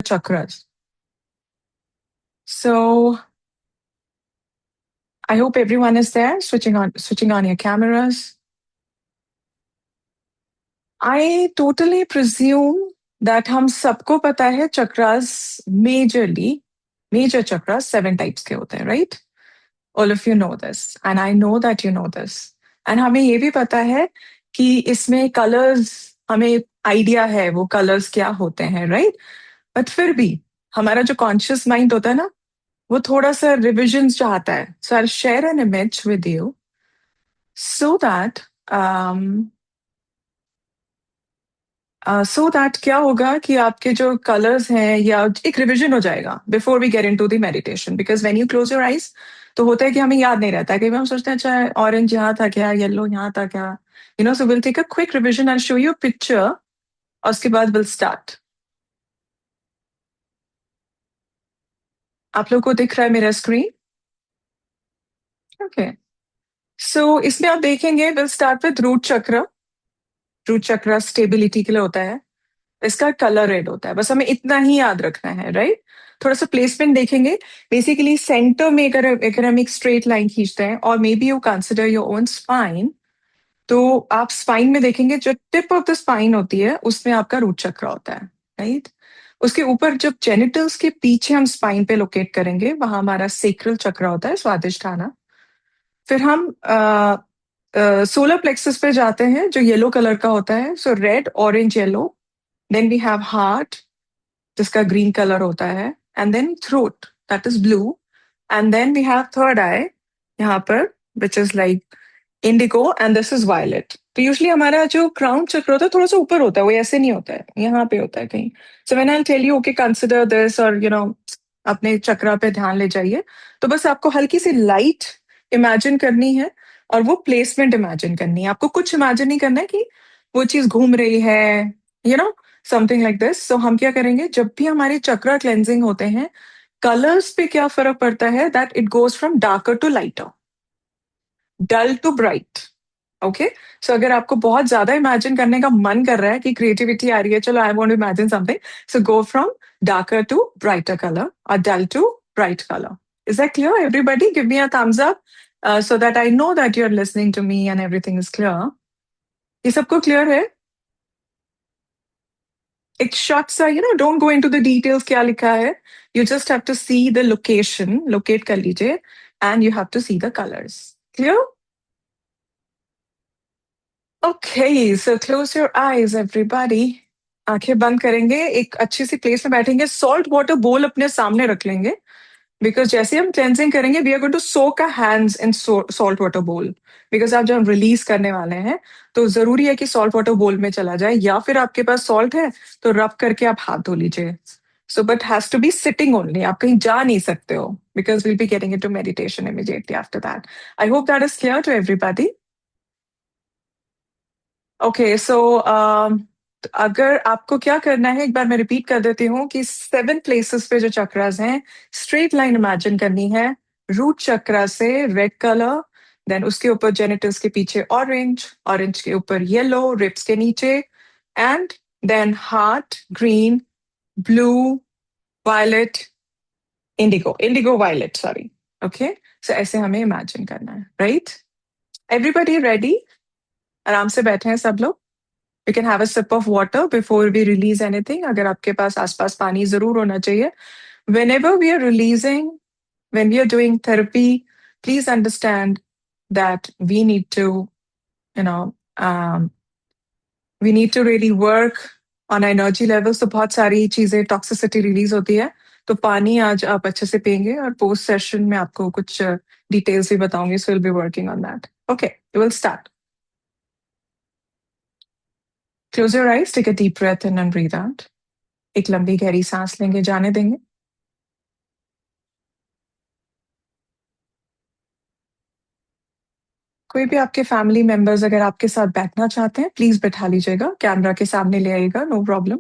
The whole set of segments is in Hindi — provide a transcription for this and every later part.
chakras. So I hope everyone is there, switching on your cameras. I totally presume that हम सबको पता है chakras major chakras 7 types के होते हैं, right? All of you know this, and I know that you know this. And हमें ये भी पता है कि इसमें colors, हमें idea है वो colors क्या होते हैं, right? But फिर भी हमारा जो conscious mind होता है ना, वो थोड़ा सा revisions चाहता है. So I'll share an image with you so that क्या होगा कि आपके जो कलर्स हैं या एक रिविजन हो जाएगा before we get into the meditation. Because when you close your eyes तो होता है कि हमें याद नहीं रहता है. कई बार हम सोचते हैं अच्छा ऑरेंज यहाँ था क्या, येलो यहाँ था क्या, so will take a quick revision and show you picture और उसके बाद विल स्टार्ट. आप लोग को दिख रहा है मेरा स्क्रीन? ओके. सो इसमें आप देखेंगे विल स्टार्ट विद रूट चक्र. रूट चक्र स्टेबिलिटी के लिए होता है. इसका कलर रेड होता है. बस हमें इतना ही याद रखना है, राइट? थोड़ा सा प्लेसमेंट देखेंगे. बेसिकली सेंटर में अगर हम एक स्ट्रेट लाइन खींचते हैं और may be you consider your own spine, तो आप स्पाइन में देखेंगे जो टिप ऑफ द स्पाइन होती है उसमें आपका रूट चक्र होता है, राइट? उसके ऊपर जब जेनिटल्स के पीछे हम स्पाइन पे लोकेट करेंगे वहां हमारा सेक्रल चक्र होता है, स्वादिष्ठाना. फिर हम सोलर प्लेक्सस पे जाते हैं जो येलो कलर का होता है. So red, orange, yellow. Then we have heart जिसका ग्रीन कलर होता है. And then throat that is blue. And then we have third eye यहाँ पर which is like indigo and this is violet. तो यूजली हमारा जो क्राउन चक्र होता है थोड़ा सा ऊपर होता है, वो ऐसे नहीं होता है, यहाँ पे होता है कहीं. So when I tell you okay consider this और अपने चक्रा पे ध्यान ले जाइए, तो बस आपको हल्की सी लाइट इमेजिन करनी है और वो प्लेसमेंट इमेजिन करनी है. आपको कुछ इमेजिन नहीं करना है कि वो चीज घूम रही है, you know something like this. So हम क्या करेंगे, जब भी हमारे चक्रा क्लेंजिंग होते हैं कलर्स पे क्या फर्क पड़ता है, that it goes from darker to lighter, dull to bright. Okay. So अगर आपको बहुत ज्यादा इमेजिन करने का मन कर रहा है कि क्रिएटिविटी आ रही है, चलो I want to imagine something, so go from darker to brighter colour और dull to bright colour. Is that clear? Everybody give me a thumbs up so that I know that you're listening to me and everything is clear. ये सबको क्लियर है? एक शॉर्ट सा, don't go into the details क्या लिखा है. You just have to see the location, locate कर लीजिए, and you have to see the colours. Clear? Okay. So close your eyes everybody. आंखें बंद करेंगे, एक अच्छी सी प्लेस में बैठेंगे. सॉल्ट वाटर बोल अपने सामने रख लेंगे. बिकॉज जैसे हम क्लेंजिंग करेंगे we are going to soak our hands in salt water bowl. Because आप जब हम रिलीज करने वाले हैं तो जरूरी है कि सॉल्ट वाटर बोल में चला जाए, या फिर आपके पास सॉल्ट है तो रब करके आप हाथ धो लीजिए. So but has to be sitting only. आप कहीं जा नहीं सकते हो because will be getting into meditation immediately after that. I hope that is clear to everybody. Okay. So अगर आपको क्या करना है, एक बार मैं रिपीट कर देती हूँ कि 7 प्लेसेस पे जो चक्रास हैं, स्ट्रेट लाइन इमेजिन करनी है. रूट चक्रा से रेड कलर, देन उसके ऊपर जेनिटल्स के पीछे ऑरेंज, ऑरेंज के ऊपर येलो, रिप्स के नीचे, and then heart green, blue, violet, indigo, indigo violet, sorry. Okay. So ऐसे हमें इमेजिन करना है, राइट? Everybody ready? आराम से बैठे हैं सब लोग. You can have a sip of water before we release anything. अगर आपके पास आसपास पानी जरूर होना चाहिए. Whenever we are releasing, when we are doing therapy, please understand that we need to, you know, um, we need to really work on energy levels. तो बहुत सारी चीजें टॉक्सिसिटी रिलीज होती है. तो पानी आज आप अच्छे से पियेंगे और पोस्ट सेशन में आपको कुछ डिटेल्स भी बताऊंगी. So will be working on that. Okay, we will start. Close your eyes, take a deep breath in and breathe out. एक लंबी गहरी सांस लेंगे, जाने देंगे. कोई भी आपके फैमिली मेंबर्स अगर आपके साथ बैठना चाहते हैं प्लीज बैठा लीजिएगा, कैमरा के सामने ले आइएगा, नो प्रॉब्लम.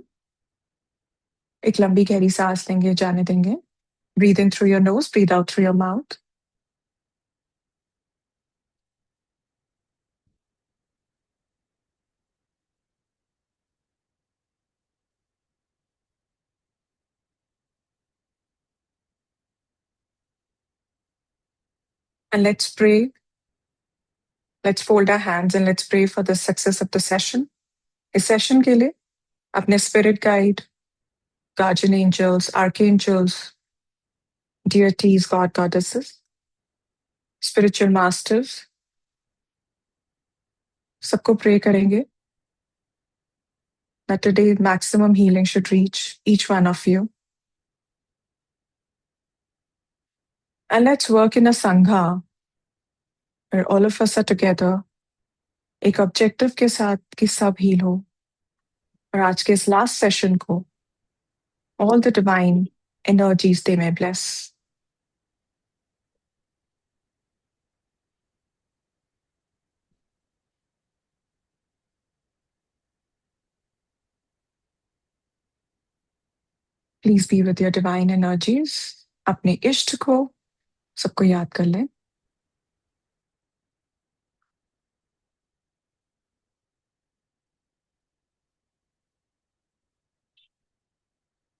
एक लंबी गहरी सांस लेंगे, जाने देंगे. Breathe in through your nose, breathe out through your mouth. And let's pray. Let's fold our hands and let's pray for the success of the session. इस सेशन के लिए अपने spirit guide, guardian angels, archangels, deities, God, goddesses, spiritual masters, सबको pray करेंगे that today maximum healing should reach each one of you. And let's work in a sangha where all of us are together, एक objective के साथ कि सब heal हो. और आज के इस last session को all the divine energies they may bless. Please be with your divine energies. अपने इष्ट को सबको याद कर लें.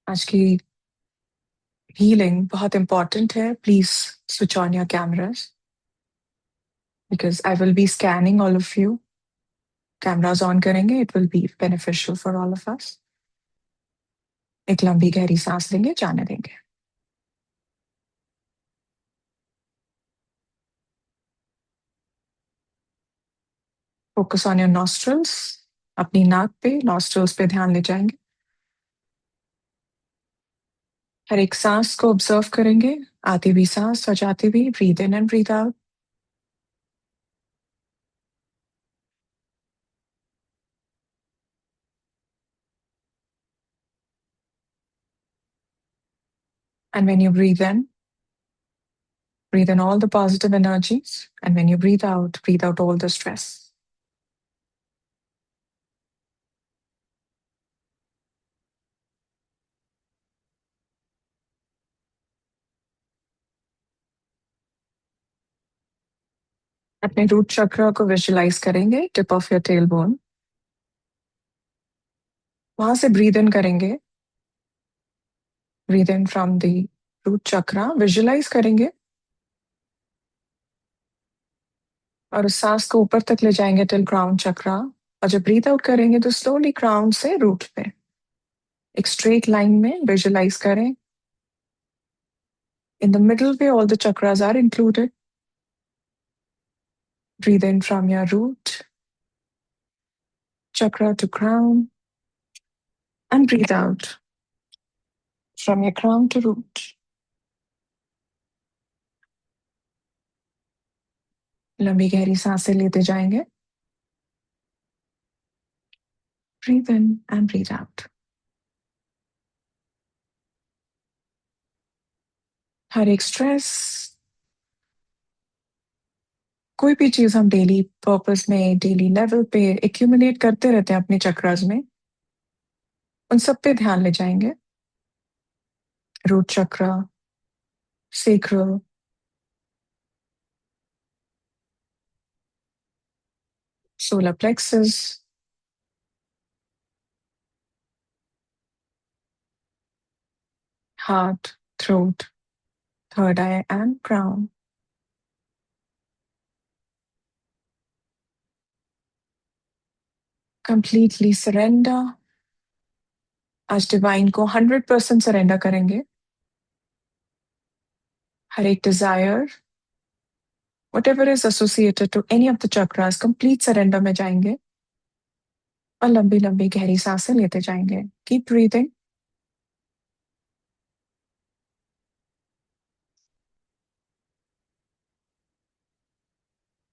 आज की healing बहुत important है. Please switch on your cameras because I will be scanning all of you. Cameras on करेंगे, it will be beneficial for all of us. एक लंबी गहरी सांस लेंगे, जाने देंगे. Focus on your nostrils. अपनी नाक पे, nostrils पे ध्यान ले जाएंगे. हर एक सांस को ऑब्जर्व करेंगे. आती हुई सांस और जाती हुई. Breathe in and breathe out. And when you breathe in all the positive energies. And when you breathe out all the stress. अपने रूट चक्र को विजुलाइज करेंगे. Tip of your tail bone. वहां से ब्रीद इन करेंगे. Breathe in from the root chakra. Visualise करेंगे और उस सांस को ऊपर तक ले जाएंगे टिल क्राउन चक्र. और जब ब्रीथ आउट करेंगे तो स्लोली क्राउन से रूट पे एक स्ट्रेट लाइन में विजुलाइज करें. In the middle way, all the chakras are included. Breathe in from your root chakra to crown and breathe out from your crown to root. लंबी गहरी सांसें लेते जाएंगे. Breathe in and breathe out. हर एक स्ट्रेस, कोई भी चीज हम डेली पर्पस में, डेली लेवल पे एक्यूमुलेट करते रहते हैं अपने चक्रास में, उन सब पे ध्यान ले जाएंगे. रूट चक्र, sacral, solar plexus, heart, throat, third eye and crown. Completely surrender. आज डिवाइन को 100% सरेंडर करेंगे. हर एक Dzire, whatever is associated to any of the chakras, complete surrender में जाएंगे और लंबी लंबी गहरी सांसें लेते जाएंगे. Keep breathing.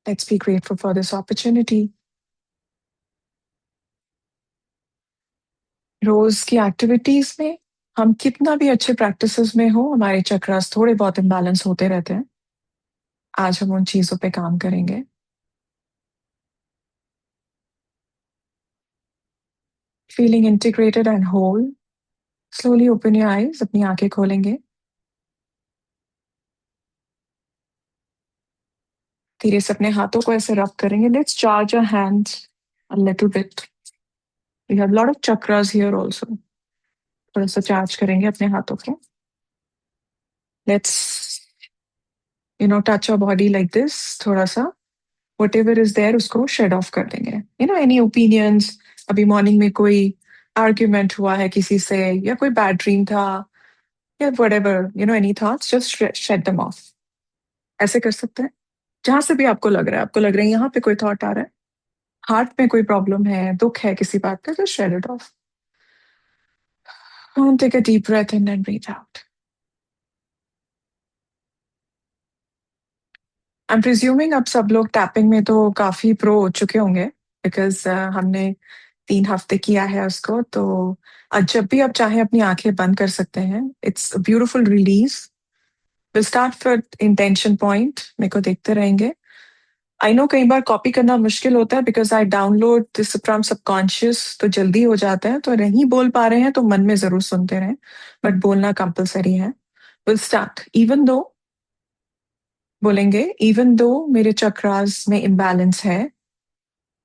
Let's be grateful for this opportunity. रोज की एक्टिविटीज में हम कितना भी अच्छे प्रैक्टिसेस में हो, हमारे चक्रास थोड़े बहुत इम्बैलेंस होते रहते हैं. आज हम उन चीजों पे काम करेंगे. Feeling integrated and whole. Slowly open your eyes. अपनी आंखें खोलेंगे. धीरे से अपने हाथों को ऐसे रब करेंगे. Let's charge our hands a little bit. We have a lot of chakras here also. थोड़ा सा चार्ज करेंगे अपने हाथों को. Let's touch your body like this, थोड़ा सा वट एवर इज देयर उसको शेड ऑफ कर देंगे. एनी ओपिनियंस, अभी मॉर्निंग में कोई आर्ग्यूमेंट हुआ है किसी से, या कोई बैड ड्रीम था, या whatever, any thoughts, just shed them off. ऐसे कर सकते हैं. जहां से भी आपको लग रहा है, यहाँ पे कोई थॉट आ रहा है, हार्ट में कोई प्रॉब्लम है, दुख है किसी बात का, just shed it off. And take a deep breath in and breathe out. I'm presuming अब सब लोग टैपिंग में तो काफी प्रो हो चुके होंगे, बिकॉज हमने 3 हफ्ते किया है उसको. तो आज जब भी आप चाहे अपनी आंखें बंद कर सकते हैं. It's beautiful release. Will start with intention point. मेरे को देखते रहेंगे. आई नो कई बार कॉपी करना मुश्किल होता है, because I download this from subconscious, तो जल्दी हो जाता है. तो नहीं बोल पा रहे हैं तो मन में जरूर सुनते रहें, बट बोलना कंपलसरी है. Will start. इवन दो बोलेंगे, इवन दो मेरे चक्रास में इम्बैलेंस है,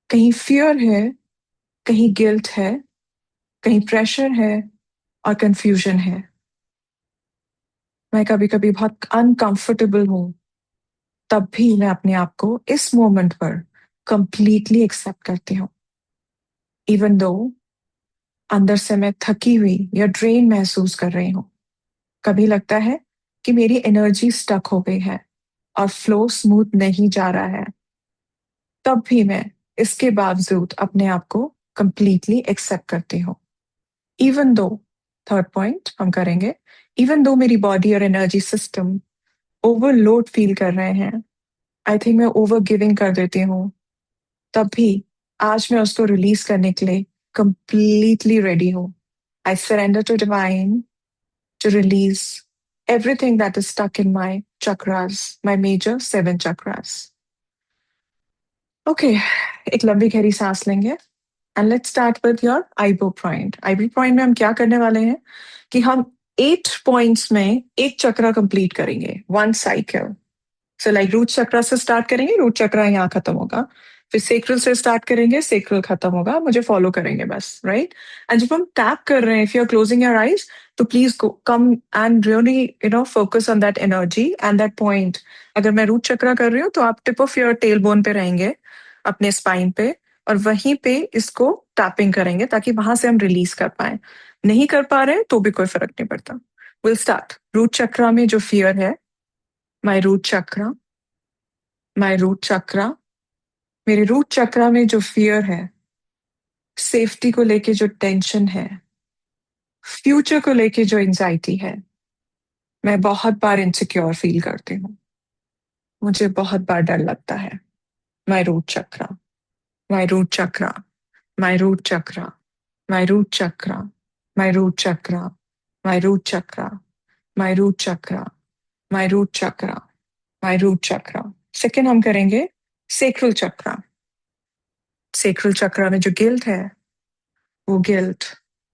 कहीं फियर है, कहीं गिल्ट है, कहीं प्रेशर है और कंफ्यूजन है. मैं कभी कभी बहुत अनकंफर्टेबल हूं, तब भी मैं अपने आप को इस मोमेंट पर कंप्लीटली एक्सेप्ट करती हूँ. इवन दो अंदर से मैं थकी हुई या ड्रेन महसूस कर रही हूँ. कभी लगता है कि मेरी एनर्जी स्टक हो गई है और फ्लो स्मूथ नहीं जा रहा है, तब भी मैं इसके बावजूद अपने आप को कंप्लीटली एक्सेप्ट करती हूँ. इवन दो, थर्ड पॉइंट हम करेंगे, इवन दो मेरी बॉडी और एनर्जी सिस्टम ओवरलोड फील कर रहे हैं, आई थिंक मैं ओवर गिविंग कर देती हूँ, तब भी आज मैं उसको रिलीज करने के लिए कंप्लीटली रेडी हूँ. I surrender to divine to release everything that is stuck in my chakras, my major 7 chakras. Okay, एक लंबी गहरी सांस लेंगे. And let's start with your eyebrow point. Eyebrow point में हम क्या करने वाले हैं कि हम 8 points में एक चक्र कंप्लीट करेंगे, one cycle. So like root chakra से स्टार्ट करेंगे, रूट चक्र यहाँ खत्म होगा. फिर सेक्रल से स्टार्ट करेंगे, सेक्रल खत्म होगा. मुझे फॉलो करेंगे बस, राइट. एंड जब हम टैप कर रहे हैं, if you are closing your eyes, तो please come and really focus on that energy and that point. अगर मैं रूट चक्र कर रही हूँ तो आप tip of your tail bone पे रहेंगे, अपने स्पाइन पे, और वहीं पे इसको टैपिंग करेंगे ताकि वहां से हम रिलीज कर पाए. नहीं कर पा रहे हैं तो भी कोई फर्क नहीं पड़ता. Will start. रूट चक्र में जो फियर है, माई रूट चक्र, माय रूट चक्रा, मेरे रूट चक्रा में जो फियर है, सेफ्टी को लेके जो टेंशन है, फ्यूचर को लेके जो एंजाइटी है, मैं बहुत बार इनसिक्योर फील करती हूँ. मुझे बहुत बार डर लगता है. My root chakra, my root chakra, my root chakra, my root chakra, my root chakra, my root chakra, my root chakra, my root chakra, my root chakra. Second हम करेंगे सेक्रल चक्रा. सेक्रल चक्रा में जो गिल्ट है, वो गिल्ट,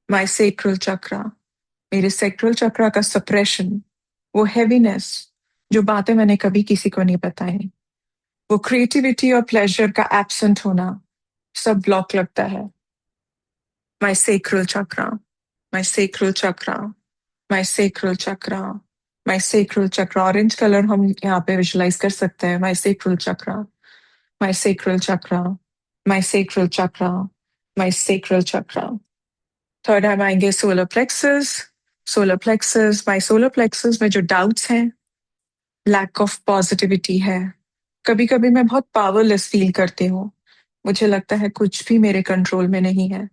माय सेक्रल चक्रा, मेरे सेक्रल चक्रा का सप्रेशन, वो हैवीनेस, जो बातें मैंने कभी किसी को नहीं बताई, वो क्रिएटिविटी और प्लेजर का एब्सेंट होना, सब ब्लॉक लगता है. My sacral chakra, my sacral chakra, my sacral chakra, my sacral chakra. Orange colour हम यहाँ पे विजुलाइज कर सकते हैं. My sacral chakra, my sacral chakra, my sacral chakra, my sacral chakra. Third हम आएंगे solar plexus. Solar plexus, my solar plexus में जो डाउट्स हैं, लैक ऑफ पॉजिटिविटी है, कभी कभी मैं बहुत पावरलेस फील करती हूँ. मुझे लगता है कुछ भी मेरे कंट्रोल में नहीं है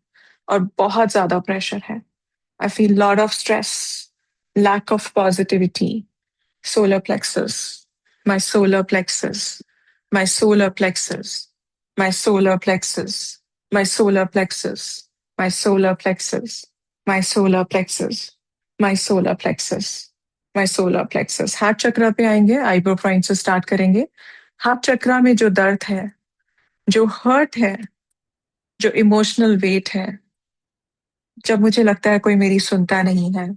और बहुत ज्यादा प्रेशर है. I feel lot of stress, lack of positivity. Solar plexus, my solar plexus, my solar plexus, my solar plexus, my solar plexus, my solar plexus, my solar plexus, my solar plexus, my solar plexus. Heart chakra पे आएंगे, आईब्रो पॉइंट से स्टार्ट करेंगे. हार्ट चक्र में जो दर्द है, जो हर्ट है, जो इमोशनल वेट है, जब मुझे लगता है कोई मेरी सुनता नहीं है,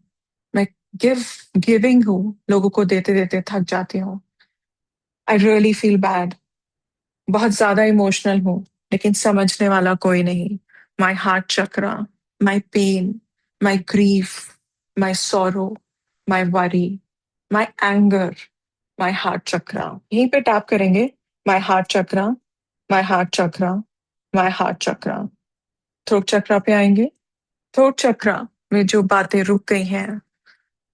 मैं गिव गिविंग हूँ, लोगों को देते देते थक जाती हूँ. I really feel bad. बहुत ज्यादा इमोशनल हूँ, लेकिन समझने वाला कोई नहीं. My heart chakra, my pain, my grief, my sorrow, my worry, my anger, my heart chakra, यहीं पे टैप करेंगे। My heart chakra, my heart chakra, my heart chakra. Throat chakra पे आएंगे। थ्रोट चक्रा में जो बातें रुक गई हैं,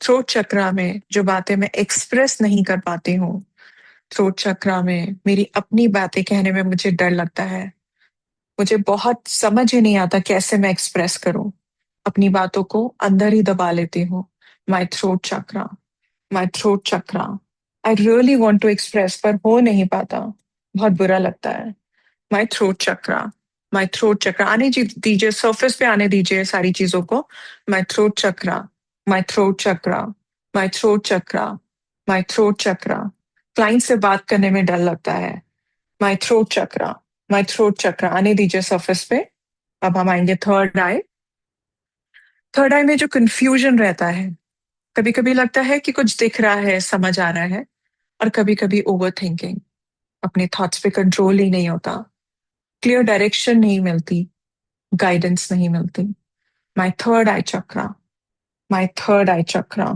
थ्रोट चक्रा में जो बातें मैं एक्सप्रेस नहीं कर पाती हूँ, थ्रोट चक्रा में मेरी अपनी बातें कहने में मुझे डर लगता है। मुझे बहुत समझ ही नहीं आता कैसे मैं एक्सप्रेस करूं। अपनी बातों को अंदर ही दबा लेती हूँ। My throat chakra, my throat chakra. I really want to express पर हो नहीं पाता। बहुत बुरा लगता है। My throat chakra, my throat chakra. दीजिए, सरफेस पे आने दीजिए सारी चीजों को। My throat chakra, my throat chakra, my throat chakra, my throat chakra. Client से बात करने में डर लगता है। My throat chakra, my throat chakra. आने दीजिए सरफेस पे। अब हम आएंगे थर्ड आई। थर्ड आई में जो कंफ्यूजन रहता है, कभी कभी लगता है कि कुछ दिख रहा है, समझ आ रहा है, और कभी कभी ओवर थिंकिंग, अपने थॉट्स पे कंट्रोल ही नहीं होता, क्लियर डायरेक्शन नहीं मिलती, गाइडेंस नहीं मिलती। My third eye chakra, my third eye chakra,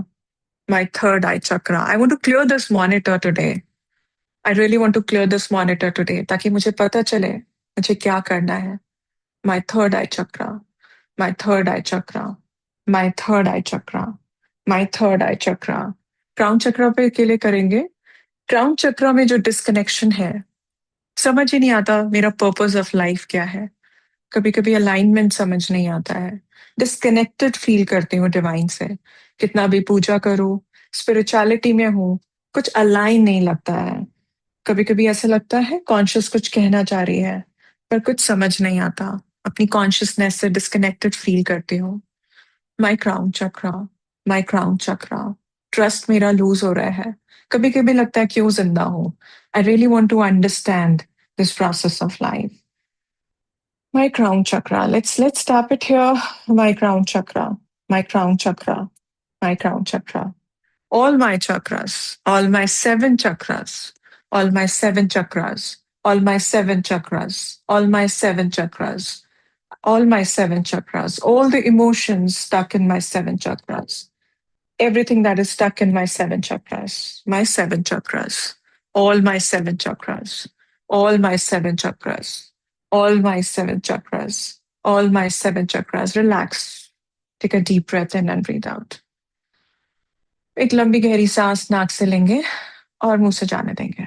my third eye chakra. I want to clear this monitor today. I really want to clear this monitor today, ताकि मुझे पता चले मुझे क्या करना है। My third eye chakra, my third eye chakra, my third eye chakra, my third eye chakra. Crown चक्रा पे के लिए करेंगे। क्राउन चक्रा में जो डिस्कनेक्शन है, समझ ही नहीं आता मेरा पर्पस ऑफ लाइफ क्या है। कभी कभी अलाइनमेंट समझ नहीं आता है। डिस्कनेक्टेड फील करती हूँ डिवाइन से। कितना भी पूजा करूँ, स्पिरिचुअलिटी में हूँ, कुछ अलाइन नहीं लगता है। कभी कभी ऐसा लगता है कॉन्शियस कुछ कहना चाह रही है, पर कुछ समझ नहीं आता। अपनी कॉन्शियसनेस से डिस्कनेक्टेड फील करती हूँ। My crown chakra, my crown chakra. Trust मेरा लूज हो रहा है। कभी कभी लगता है क्यों जिंदा हूँ। I really want to understand this process of life. My crown chakra. Let's tap it here. My crown chakra. My crown chakra. My crown chakra. All my chakras. All my seven chakras. All my seven chakras. All my seven chakras. All my seven chakras. All my seven chakras. All the emotions stuck in my seven chakras. Everything that is stuck in my seven chakras. My seven chakras. All my seven chakras. All my seven chakras. All my seven chakras. All my seven chakras. Relax. Take a deep breath in and breathe out. एक लंबी गहरी सांस नाक से लेंगे और मुंह से जाने देंगे।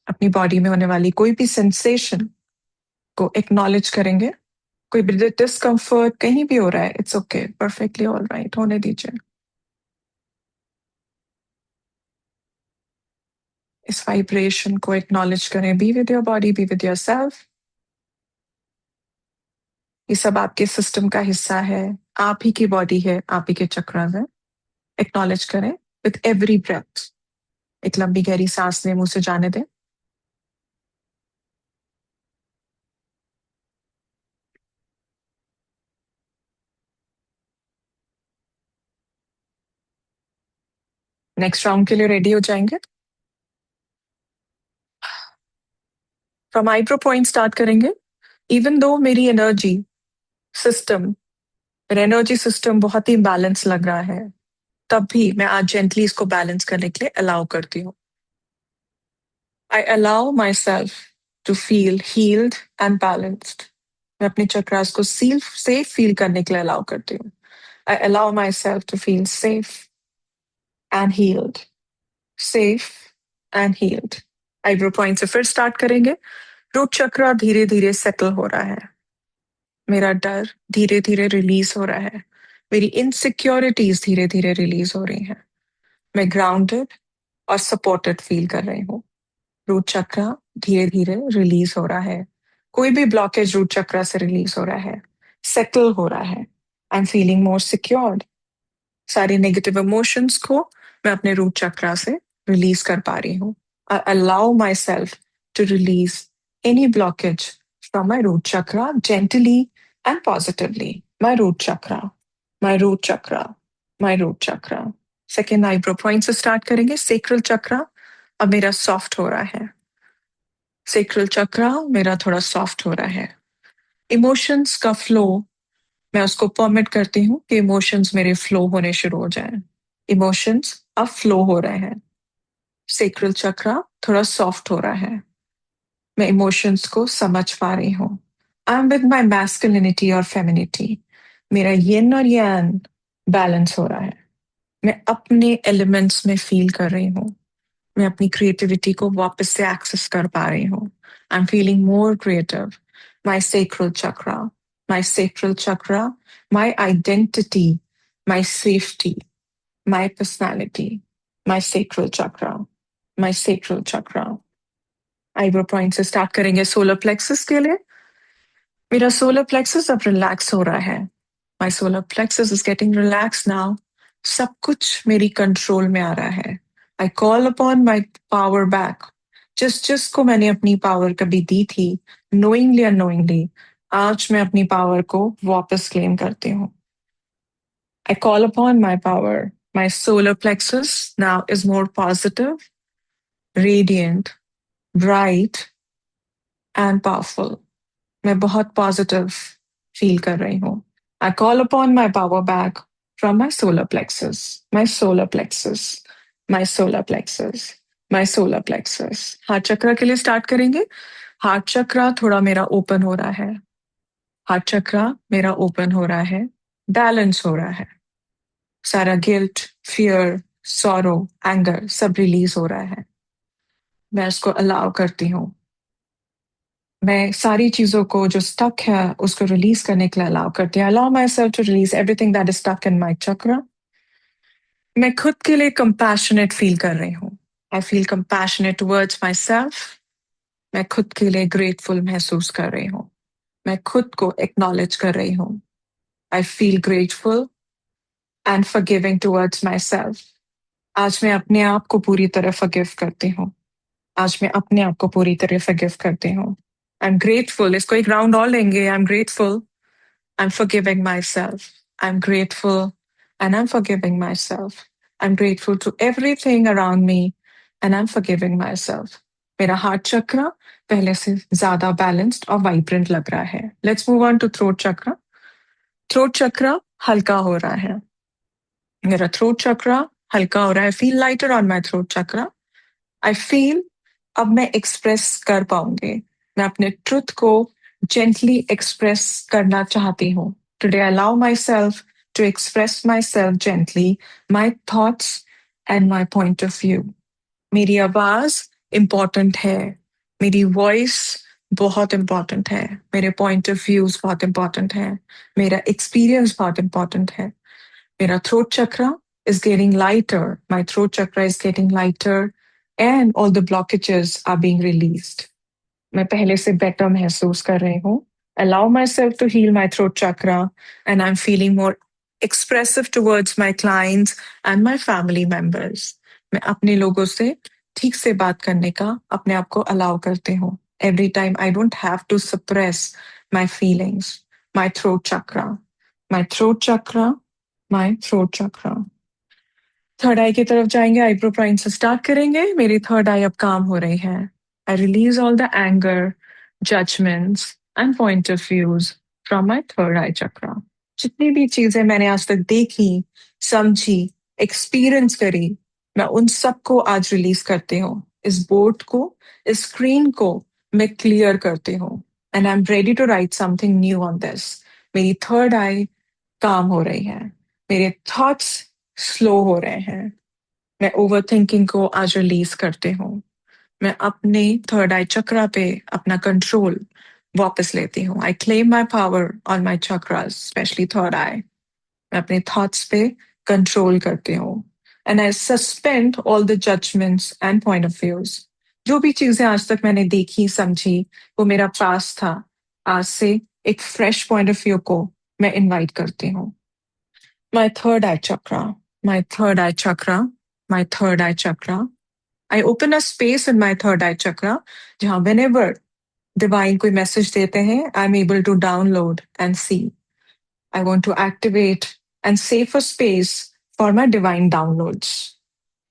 अपनी बॉडी में होने वाली कोई भी सेंसेशन को एक्नॉलेज करेंगे। कोई भी डिस्कम्फर्ट कहीं भी हो रहा है, it's okay, perfectly all right, होने दीजिए। इस वाइब्रेशन को एक्नॉलेज करें। Be with your body, be with your self. ये सब आपके सिस्टम का हिस्सा है। आप ही की बॉडी है, आप ही के चक्रास है। एक्नॉलेज करें विथ एवरी ब्रेथ। एक लंबी गहरी सांस लें, मुंह से जाने दें। नेक्स्ट राउंड के लिए रेडी हो जाएंगे। फ्रॉम आईब्रो पॉइंट स्टार्ट करेंगे। इवन दो मेरी एनर्जी सिस्टम, मेरा एनर्जी सिस्टम बहुत ही बैलेंस लग रहा है, तब भी मैं आज जेंटली इसको बैलेंस करने के लिए अलाउ करती हूँ। I allow myself to feel healed and balanced. मैं अपने चक्रास को सेफ फील करने के लिए अलाउ करती हूँ। I allow myself to feel safe and healed, safe and healed. Eyebrow point से फिर स्टार्ट करेंगे। रूट चक्रा धीरे धीरे सेटल हो रहा है। मेरा डर धीरे धीरे रिलीज हो रहा है। मेरी इनसिक्योरिटीज धीरे धीरे रिलीज हो रही हैं। मैं ग्राउंडेड और सपोर्टेड फील कर रही हूँ। रूट चक्रा धीरे धीरे रिलीज हो रहा है। कोई भी ब्लॉकेज रूट चक्रा से रिलीज हो रहा है, सेटल हो रहा है। I am feeling more secured. सारी नेगेटिव इमोशंस को मैं अपने रूट चक्रा से रिलीज कर पा रही हूँ। I allow myself to release any blockage from my root chakra gently and positively. My root chakra, my root chakra, my root chakra. Second eyebrow point से स्टार्ट करेंगे। सेक्रल चक्रा अब मेरा सॉफ्ट हो रहा है। सेक्रल चक्रा मेरा थोड़ा सॉफ्ट हो रहा है। इमोशंस का फ्लो, मैं उसको परमिट करती हूँ कि इमोशंस मेरे फ्लो होने शुरू हो जाएं। इमोशंस अब फ्लो हो रहे हैं। सेक्रल चक्रा थोड़ा सॉफ्ट हो रहा है। मैं इमोशंस को समझ पा रही हूँ। I am with my masculinity और फेमिनिटी। मेरा यिन और yang बैलेंस हो रहा है। मैं अपने एलिमेंट्स में फील कर रही हूँ। मैं अपनी क्रिएटिविटी को वापस से एक्सेस कर पा रही हूँ। I am feeling more creative. My sacral chakra, my identity, my safety, my personality, my sacral chakra, my sacral chakra. Eyebrow point से स्टार्ट करेंगे सोलर प्लेक्सस के लिए। मेरा सोलर प्लेक्सस अब रिलैक्स हो रहा है। My solar plexus is getting relax now. सब कुछ मेरी कंट्रोल में आ रहा है। I call upon my power back. जिसको मैंने अपनी पावर कभी दी थी, नोइंगली अननोइंगली, आज मैं अपनी पावर को वापस क्लेम करती हूँ। आई call upon my power. My solar plexus now is more positive, radiant, bright and powerful. मैं बहुत पॉजिटिव फील कर रही हूँ। आई call upon my power back from my solar plexus, my solar plexus, my solar plexus, my solar plexus. Heart चक्र के लिए स्टार्ट करेंगे। हार्ट चक्र थोड़ा मेरा ओपन हो रहा है। हार्ट चक्र मेरा ओपन हो रहा है, बैलेंस हो रहा है। सारा गिल्ट, फियर, सॉरो, एंगर सब रिलीज हो रहा है। मैं इसको अलाउ करती हूँ। मैं सारी चीजों को जो स्टक है उसको रिलीज करने के लिए अलाउ करती हूँ। Allow myself to release everything that is stuck in my chakra. मैं खुद के लिए कंपैशनेट फील कर रही हूँ। I feel compassionate towards my self. मैं खुद के लिए ग्रेटफुल महसूस कर रही हूँ। मैं खुद को एक्नॉलेज कर रही हूँ। I feel grateful and forgiving towards my self. आज मैं अपने आप को पूरी तरह फॉरगिव करती हूँ। आज मैं अपने आप को पूरी तरह फॉरगिव करती हूँ। I am grateful. इसको एक राउंड और लेंगे। I am grateful, I'm forgiving myself. I'm grateful and I'm forgiving myself. I'm grateful to everything around me and I'm forgiving myself. मेरा हार्ट चक्र पहले से ज्यादा बैलेंस्ड और वाइब्रेंट लग रहा है। Let's move on to throat chakra. Throat chakra हल्का हो रहा है। मेरा थ्रोट चक्र हल्का हो रहा है। Feel lighter on my throat chakra. I feel अब मैं एक्सप्रेस कर पाऊंगी। मैं अपने ट्रुथ को जेंटली एक्सप्रेस करना चाहती हूँ। Today I allow myself to express myself gently, my thoughts and my point of view. मेरी आवाज इंपॉर्टेंट है। मेरी वॉइस बहुत इंपॉर्टेंट है। मेरे पॉइंट ऑफ व्यूज बहुत इंपॉर्टेंट है। मेरा एक्सपीरियंस बहुत इंपॉर्टेंट है। मेरा थ्रोट चक्र is getting lighter. My throat chakra is getting lighter and all the blockages are being released. मैं पहले से better महसूस कर रही हूँ. Allow myself to heal my throat chakra and I'm feeling more expressive towards my clients and my family members. मैं अपने लोगों से ठीक से बात करने का अपने आप को allow करती हूँ. Every time I don't have to suppress my feelings. My throat chakra. My throat chakra. My throat chakra. Third eye की तरफ जाएंगे। आईब्रो पॉइंट से स्टार्ट करेंगे। मेरी थर्ड आई अब काम हो रही है। I release all the anger, judgments and point of views from my third eye chakra. जितनी भी चीजें मैंने आज तक देखी, समझी, एक्सपीरियंस करी, मैं उन सबको आज रिलीज करती हूँ। इस बोर्ड को, इस स्क्रीन को मैं क्लियर करती हूँ and I am ready to write something new on this. मेरी थर्ड आई काम हो रही है। मेरे थॉट्स स्लो हो रहे हैं। मैं ओवर थिंकिंग को आज रिलीज करती हूँ। मैं अपने थर्ड आई चक्रा पे अपना कंट्रोल वापस लेती हूँ। I claim my power on my chakras, specially third eye. मैं अपने थॉट्स पे कंट्रोल करती हूँ and I suspend all the judgments and point of views. जो भी चीजें आज तक मैंने देखी, समझी, वो मेरा पास था। आज से एक फ्रेश पॉइंट ऑफ व्यू को मैं इनवाइट करती हूँ। My third eye chakra, my third eye chakra, my third eye chakra. I open a space in my third eye chakra जहाँ whenever divine कोई message देते हैं, I'm able to download and see. I want to activate and save a space for my divine downloads.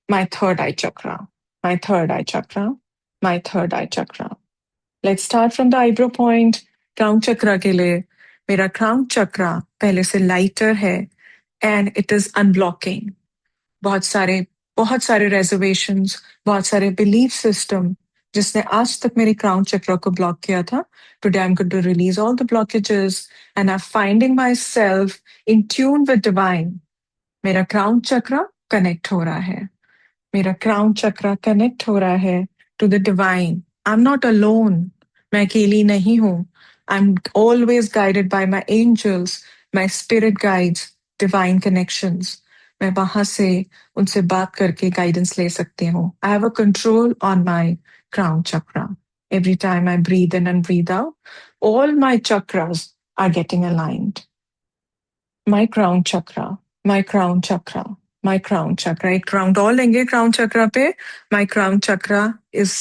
My third eye chakra, my third eye chakra, my third eye chakra. Let's start from the eyebrow point. Crown chakra के लिए मेरा crown chakra पहले से lighter है and it is unblocking. बहुत सारे रेजर्वेशंस, बहुत सारे बिलीफ सिस्टम जिसने आज तक मेरे क्राउन चक्र को ब्लॉक किया था. Today I am going to release all the blockages and I finding myself in tune with divine. मेरा क्राउन चक्र कनेक्ट हो रहा है. मेरा क्राउन चक्र कनेक्ट हो रहा है to the divine. I am not alone. मैं अकेली नहीं हूं. I am always guided by my angels, my spirit guides, divine connections. मैं वहां से उनसे बात करके गाइडेंस ले सकती हूँ. I have a control on my crown चक्र. Every time I breathe in and breathe out, all my chakras are getting aligned. My crown chakra, my crown chakra, my crown chakra. एक राउंड और लेंगे crown chakra पे. My crown chakra is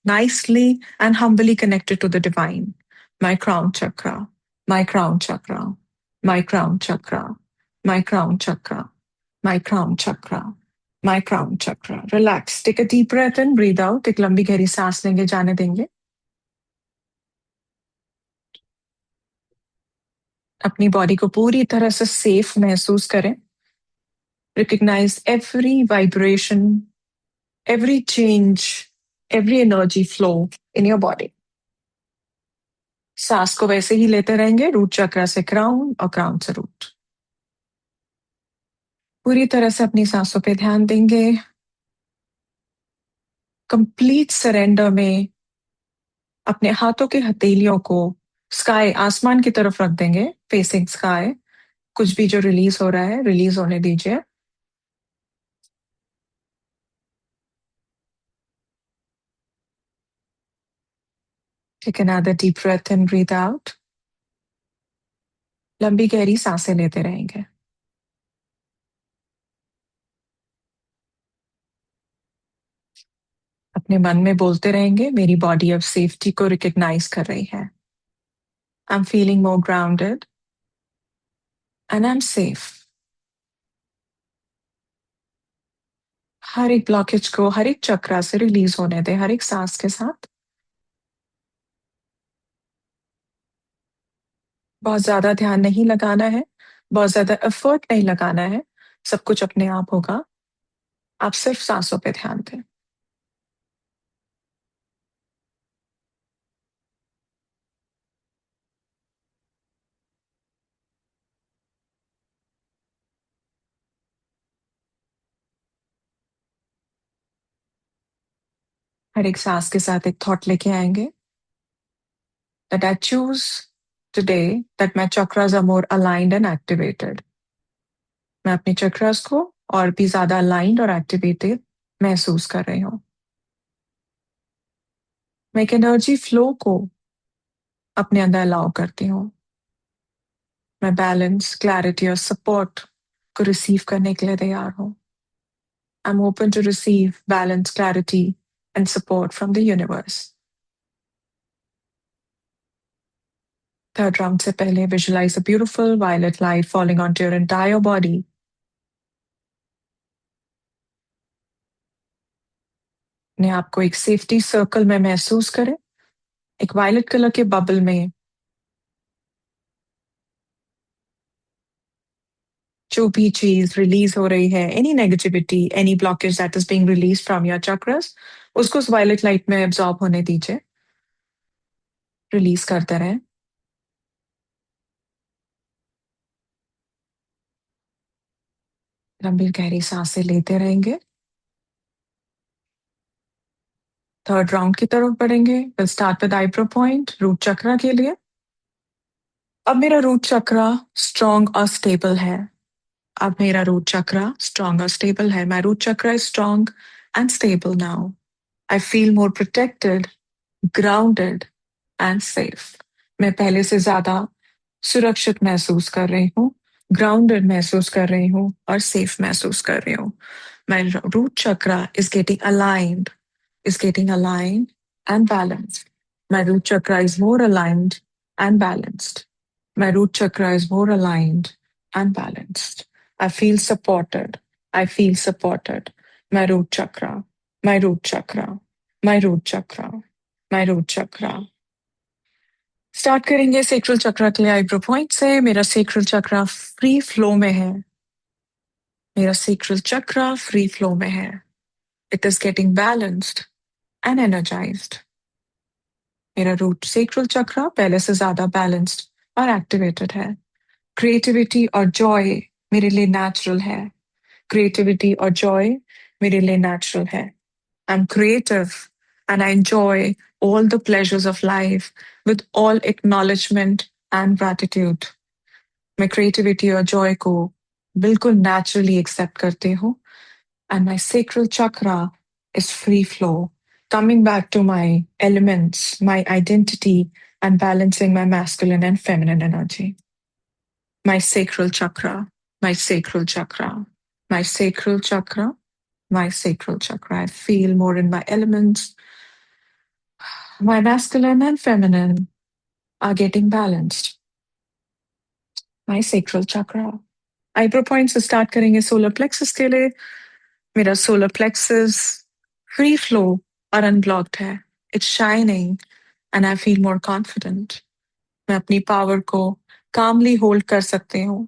nicely and humbly connected to the divine. My crown chakra, my crown chakra, my crown chakra, my crown chakra, my crown chakra, my crown chakra. Relax. Take a deep breath in, breathe out. एक लंबी गहरी सांस लेंगे, जाने देंगे. अपनी बॉडी को पूरी तरह से सेफ महसूस करें. Recognize every vibration, every change, every energy flow in your body. सांस को वैसे ही लेते रहेंगे, रूट चक्र से क्राउन और क्राउन से रूट. पूरी तरह से अपनी सांसों पे ध्यान देंगे. कंप्लीट सरेंडर में अपने हाथों के हथेलियों को स्काई, आसमान की तरफ रख देंगे, फेसिंग स्काई. कुछ भी जो रिलीज हो रहा है रिलीज होने दीजिए. Take another deep breath in, breathe out. लंबी गहरी सांसें लेते रहेंगे. अपने मन में बोलते रहेंगे, मेरी बॉडी अब सेफ्टी को रिकग्नाइज कर रही है. I am feeling more grounded and I am safe. हर एक ब्लॉकेज को, हर एक चक्रा से रिलीज होने दे, हर एक सांस के साथ. बहुत ज्यादा ध्यान नहीं लगाना है, बहुत ज्यादा एफर्ट नहीं लगाना है. सब कुछ अपने आप होगा. आप सिर्फ सांसों पे ध्यान दें. हर एक सांस के साथ एक थॉट लेके आएंगे. That I choose today that my chakras are more aligned and activated. मैं अपने चक्रास को और भी ज्यादा अलाइंड और एक्टिवेटेड महसूस कर रही हूँ. मैं एक एनर्जी फ्लो को अपने अंदर अलाउ करती हूँ. मैं बैलेंस, क्लैरिटी और सपोर्ट को रिसीव करने के लिए तैयार हूँ. I am open to receive balance, clarity and support from the universe. Third round से पहले visualise a beautiful violet light falling on to your entire body. अपने आप को एक सेफ्टी सर्कल में महसूस करें. एक वायलेट कलर के बबल में जो भी चीज रिलीज हो रही है, any negativity, any blockage that is being release from your chakras, उसको उस वायलेट लाइट में एब्जॉर्ब होने दीजिए. रिलीज करते रहें. लंबी गहरी सांसें लेते रहेंगे. थर्ड राउंड की तरफ बढ़ेंगे. Will start with eyebrow point, root chakra के लिए. अब मेरा रूट चक्रा स्ट्रॉन्ग और स्टेबल है. अब मेरा रूट चक्रा स्ट्रॉन्ग और स्टेबल है. My root chakra is strong and stable now. I feel more protected, grounded and safe. मैं पहले से ज्यादा सुरक्षित महसूस कर रही हूँ, ग्राउंडेड महसूस कर रही हूँ और सेफ महसूस कर रही हूँ. My root chakra is getting aligned and balanced. My root chakra is more aligned and balanced. My root chakra is more aligned and balanced. I feel supported. I feel supported. My root chakra, my root chakra, my root chakra, my root chakra. Start करेंगे सेक्रल चक्रा के लिए आईब्रो पॉइंट से. मेरा सेक्रल चक्रा फ्री फ्लो में है. मेरा sacral chakra free flow में है. It is getting balanced and energized. मेरा root sacral chakra पहले से ज्यादा balanced और activated है. Creativity और joy मेरे लिए natural है. Creativity और joy मेरे लिए natural है. I'm creative and I enjoy all the pleasures of life with all acknowledgement and gratitude. मैं creativity और joy को बिल्कुल naturally accept करती हूँ. And my sacral chakra is free flow, coming back to my elements, my identity, and balancing my masculine and feminine energy. My sacral chakra, my sacral chakra, my sacral chakra, my sacral chakra. I feel more in my elements. My masculine and feminine are getting balanced. My sacral chakra. Eyebrow points से start करेंगे solar plexus के लिए. मेरा solar plexus free flow और unblocked है. It's shining and I feel more confident. मैं अपनी power को calmly hold कर सकती हूँ.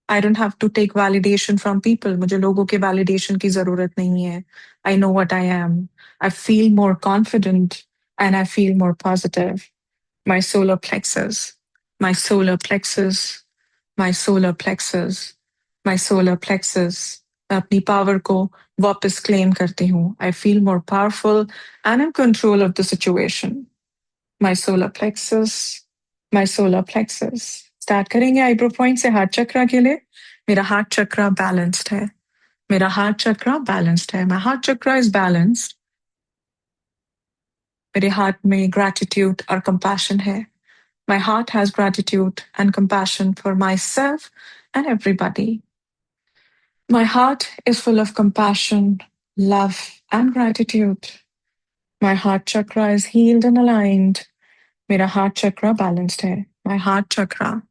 I don't have to take validation from people. मुझे लोगों के validation की जरूरत नहीं है. I know what I am. I feel more confident and I feel more positive. My solar plexus, my solar plexus, my solar plexus, my solar plexus. मैं अपनी power को वापस claim करती हूँ. I feel more powerful and in control of the situation. My solar plexus, my solar plexus. Start करेंगे eyebrow point से heart chakra के लिए. मेरा heart chakra balanced है. मेरा heart chakra balanced है. My heart chakra is balanced. मेरे heart में gratitude और compassion है. My heart has gratitude and compassion for myself and everybody. My heart is full of compassion, love, and gratitude. My heart chakra is healed and aligned. मेरा heart chakra balanced है. My heart chakra,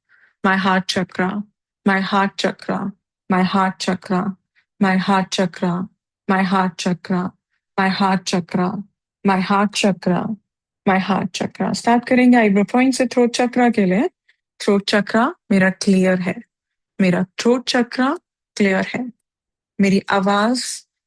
my heart chakra, my heart chakra, my heart chakra, my heart chakra, my heart chakra, my heart chakra, my heart chakra, my heart chakra. Start करेंगे eyebrow point से throat chakra के लिए. Throat chakra मेरा clear है. मेरा throat chakra clear है. मेरी आवाज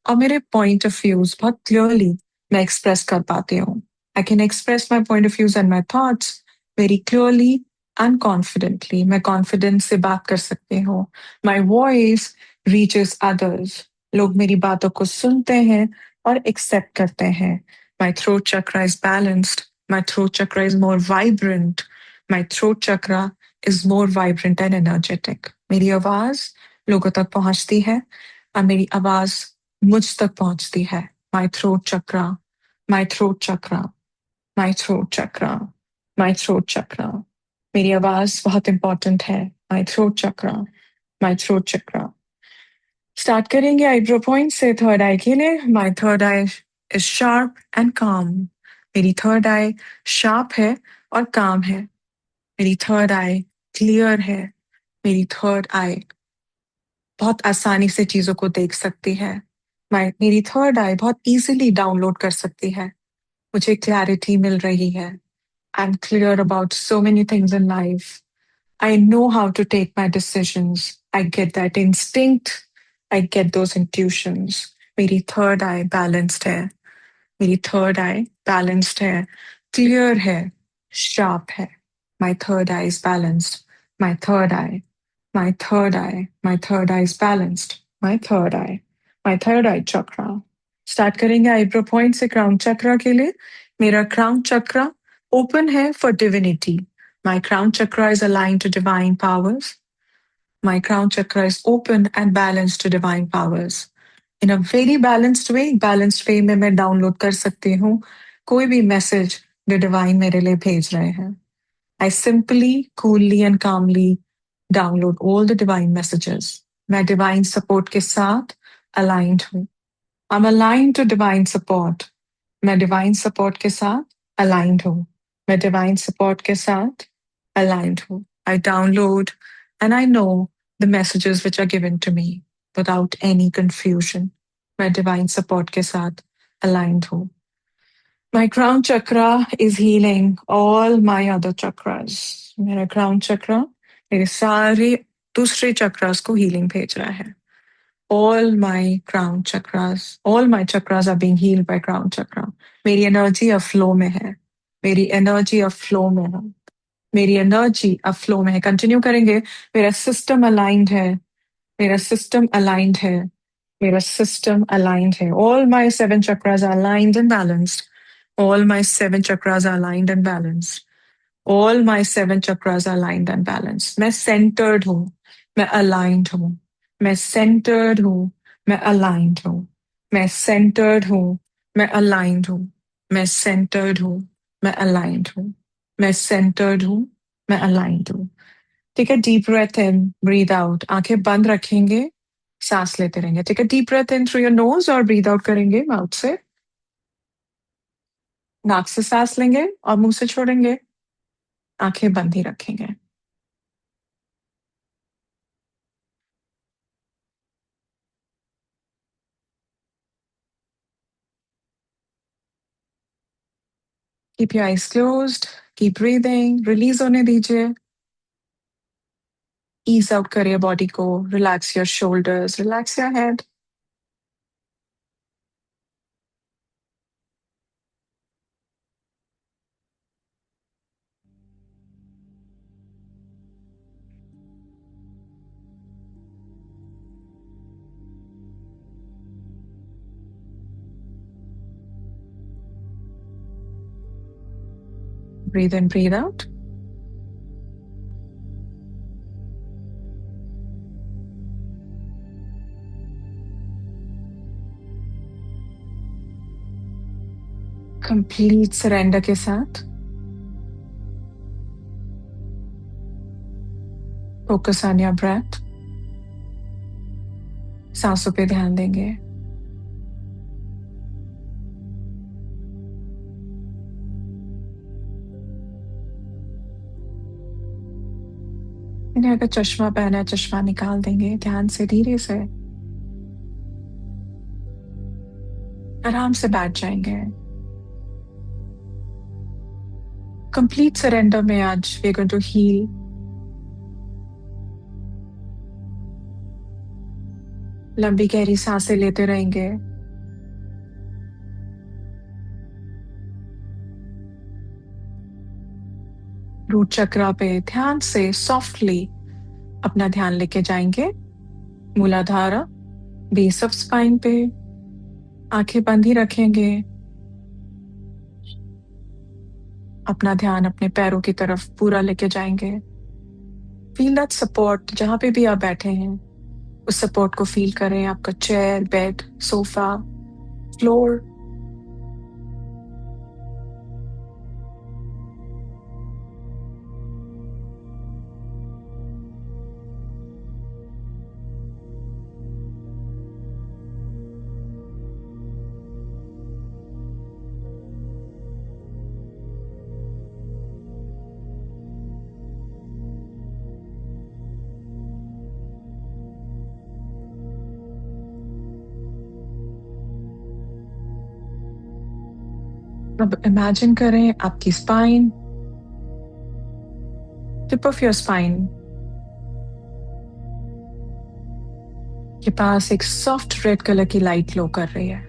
और मेरे point of views बहुत clearly मैं express कर पाती हूँ. I can express my point of views and my thoughts very clearly and confidently. मैं confidence से बात कर सकती हूँ. My voice reaches others. लोग मेरी बातों को सुनते हैं और accept करते हैं. My throat chakra is balanced. My throat chakra is more vibrant. My throat chakra is more vibrant and energetic. मेरी आवाज लोगों तक पहुंचती है और मेरी आवाज मुझ तक पहुंचती है. My throat chakra, my throat chakra, my throat chakra, my throat chakra. मेरी आवाज बहुत important है. My throat chakra, my throat chakra. Start करेंगे eyebrow point से third eye के लिए. My third eye is sharp and calm. मेरी third eye sharp है और calm है. मेरी third eye clear है. मेरी third eye बहुत आसानी से चीजों को देख सकती है. मेरी थर्ड आई बहुत इजीली डाउनलोड कर सकती है. मुझे क्लैरिटी मिल रही है. I am clear about so many things in life. I know how to take my decisions. I get that instinct. I get those intuitions. मेरी थर्ड आई बैलेंस्ड है. मेरी थर्ड आई बैलेंस्ड है, क्लियर है, शार्प है. My third eye is balanced. My third eye, my third eye, my third eye is balanced. My third eye, my third eye chakra. Start करेंगे eyebrow point से crown chakra के लिए. मेरा crown chakra open है for divinity. My crown chakra is aligned to divine powers. My crown chakra is open and balanced to divine powers. In a very balanced way में मैं download कर सकती हूँ कोई भी message जो divine मेरे लिए भेज रहे हैं. I simply, coolly and calmly download all the divine messages. मैं divine support के साथ aligned हूँ. I'm aligned to divine support. मैं divine support के साथ aligned हूँ. मैं divine support के साथ aligned हूँ. I download and I know the messages which are given to me without any confusion. मैं divine support के साथ aligned हूँ. My crown chakra is healing all my other chakras. मेरा crown chakra मेरे सारे दूसरे चक्रास को हीलिंग भेज रहा है. all my crown chakras, all my chakras are being healed by crown chakra. मेरी एनर्जी अब फ्लो में है, मेरी एनर्जी अब फ्लो में है, मेरी एनर्जी अब फ्लो में है. कंटिन्यू करेंगे. मेरा सिस्टम अलाइंड है, मेरा सिस्टम अलाइंड है, मेरा सिस्टम अलाइंड है. All my seven chakras are aligned and balanced. All my seven chakras are aligned and balanced. All my seven chakras are aligned and balanced. मैं centered हूँ, मैं aligned हूँ, मैं centered हूँ, मैं aligned हूँ, मैं centered हूँ, मैं aligned हूँ, मैं centered हूँ, मैं aligned हूँ, मैं centered हूँ, मैं aligned हूँ. ठीक है. Deep breath in, breathe out. आंखें बंद रखेंगे, सांस लेते रहेंगे. ठीक है. Deep breath in through your nose और ब्रीद आउट करेंगे माउथ से. नाक से सांस लेंगे और मुंह से छोड़ेंगे. आंखें बंद ही रखेंगे. Keep your eyes closed. Keep breathing. Release होने दीजिए. ईज आउट करिए बॉडी को. Relax your shoulders, relax your head. Breathe in, breathe out. Complete surrender के साथ फोकस ऑन योर ब्रेथ. सांसों पे ध्यान देंगे. इन्हें अगर चश्मा पहना है, चश्मा निकाल देंगे. ध्यान से, धीरे से, आराम से बैठ जाएंगे. कंप्लीट सरेंडर में आज we are going to heal. लंबी गहरी सांसें लेते रहेंगे. रूट चक्रा पे ध्यान से सॉफ्टली अपना ध्यान लेके जाएंगे. मूलाधार, बेस ऑफ स्पाइन पे. आंखें बंद ही रखेंगे. अपना ध्यान अपने पैरों की तरफ पूरा लेके जाएंगे. Feel that support. जहां पे भी आप बैठे हैं, उस सपोर्ट को फील करें. आपका चेयर, बेड, सोफा, फ्लोर. अब इमेजिन करें आपकी spine, tip of your spine के पास एक सॉफ्ट रेड कलर की लाइट ग्लो कर रही है.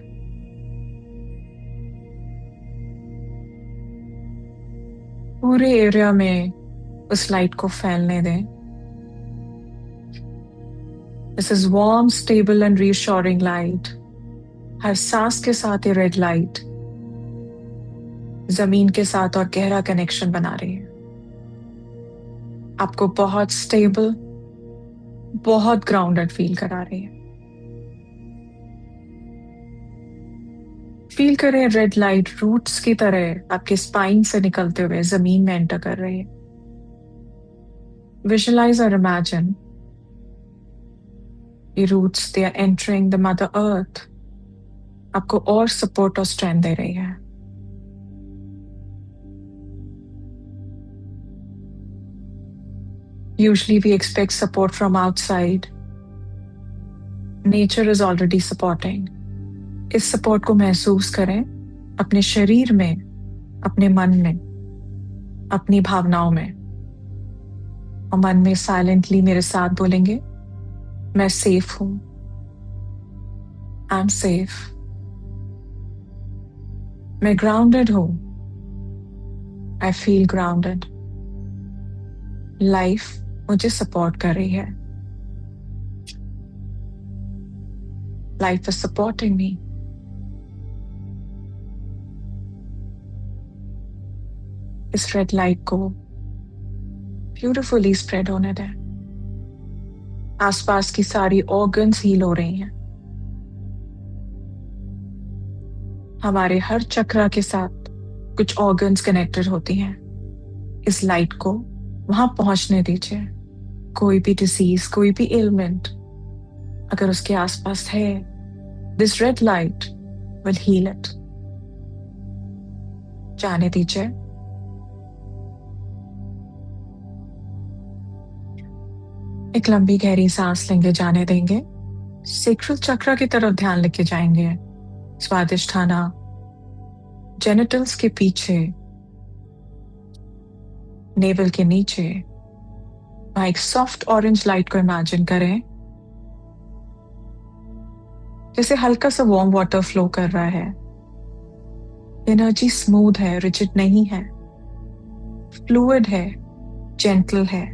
पूरे एरिया में उस लाइट को फैलने दें. This is warm, stable and reassuring light. हर सांस के साथ ये रेड लाइट जमीन के साथ और गहरा कनेक्शन बना रही है. आपको बहुत स्टेबल, बहुत ग्राउंडेड फील करा रही है. फील करें रेड लाइट रूट्स की तरह आपके स्पाइन से निकलते हुए जमीन में एंटर कर रही है. विजुअलाइज और इमेजिन ये roots, they are entering the mother earth. आपको और सपोर्ट और स्ट्रेंथ दे रही है. Usually we expect support from outside. Nature is already supporting. इस सपोर्ट को महसूस करें अपने शरीर में, अपने मन में, अपनी भावनाओं में. और मन में साइलेंटली मेरे साथ बोलेंगे, मैं सेफ हूं, आई एम सेफ, मैं ग्राउंडेड हूं, आई फील ग्राउंडेड, लाइफ मुझे सपोर्ट कर रही है, लाइफ इज सपोर्टिंग मी। इस रेड लाइट को ब्यूटिफुली स्प्रेड होने दें, आसपास की सारी ऑर्गन्स हील हो रही हैं, हमारे हर चक्रा के साथ कुछ ऑर्गन्स कनेक्टेड होती हैं। इस लाइट को वहां पहुंचने दीजिए। कोई भी डिसीज, कोई भी एलिमेंट अगर उसके आसपास है, this red light will heal it. जाने दीजिए। एक लंबी गहरी सांस लेंगे, जाने देंगे। सेक्रल चक्र की तरफ ध्यान लेके जाएंगे। स्वादिष्ठाना जेनिटल्स के पीछे, नेवल के नीचे, वहां एक सॉफ्ट ऑरेंज लाइट को इमेजिन करें, जैसे हल्का सा वार्म वाटर फ्लो कर रहा है। एनर्जी स्मूथ है, रिजिड नहीं है, फ्लूइड है, जेंटल है,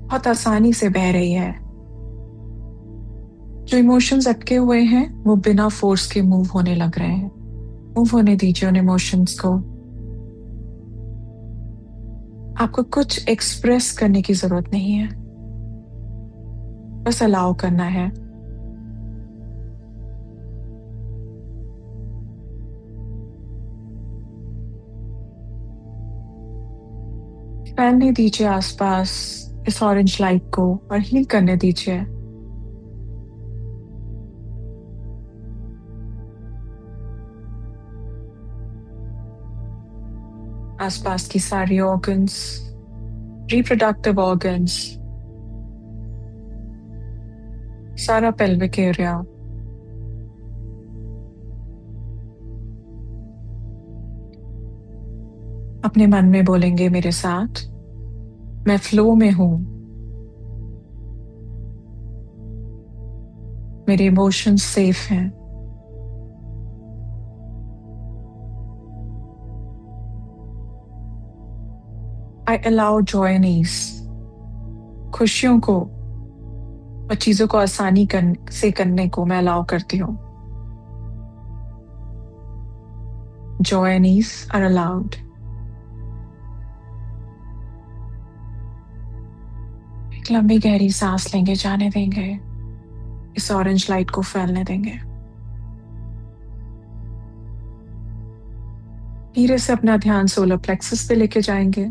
बहुत आसानी से बह रही है। जो इमोशंस अटके हुए हैं वो बिना फोर्स के मूव होने लग रहे हैं। मूव होने दीजिए उन इमोशंस को। आपको कुछ एक्सप्रेस करने की जरूरत नहीं है, बस अलाउ करना है। फैलने दीजिए आसपास इस ऑरेंज लाइट को और हील करने दीजिए। आसपास की सारी ऑर्गन्स, रिप्रोडक्टिव ऑर्गन्स, सारा पेल्विक एरिया, अपने मन में बोलेंगे मेरे साथ, मैं फ्लो में हूं, मेरे इमोशंस सेफ हैं, I allow joy and ease. खुशियों को और चीजों को आसानी से करने को मैं अलाउ करती हूँ। Joy and ease are allowed. एक लंबी गहरी सांस लेंगे, जाने देंगे, इस ऑरेंज लाइट को फैलने देंगे। धीरे से अपना ध्यान सोलर प्लेक्सस पे लेके जाएंगे।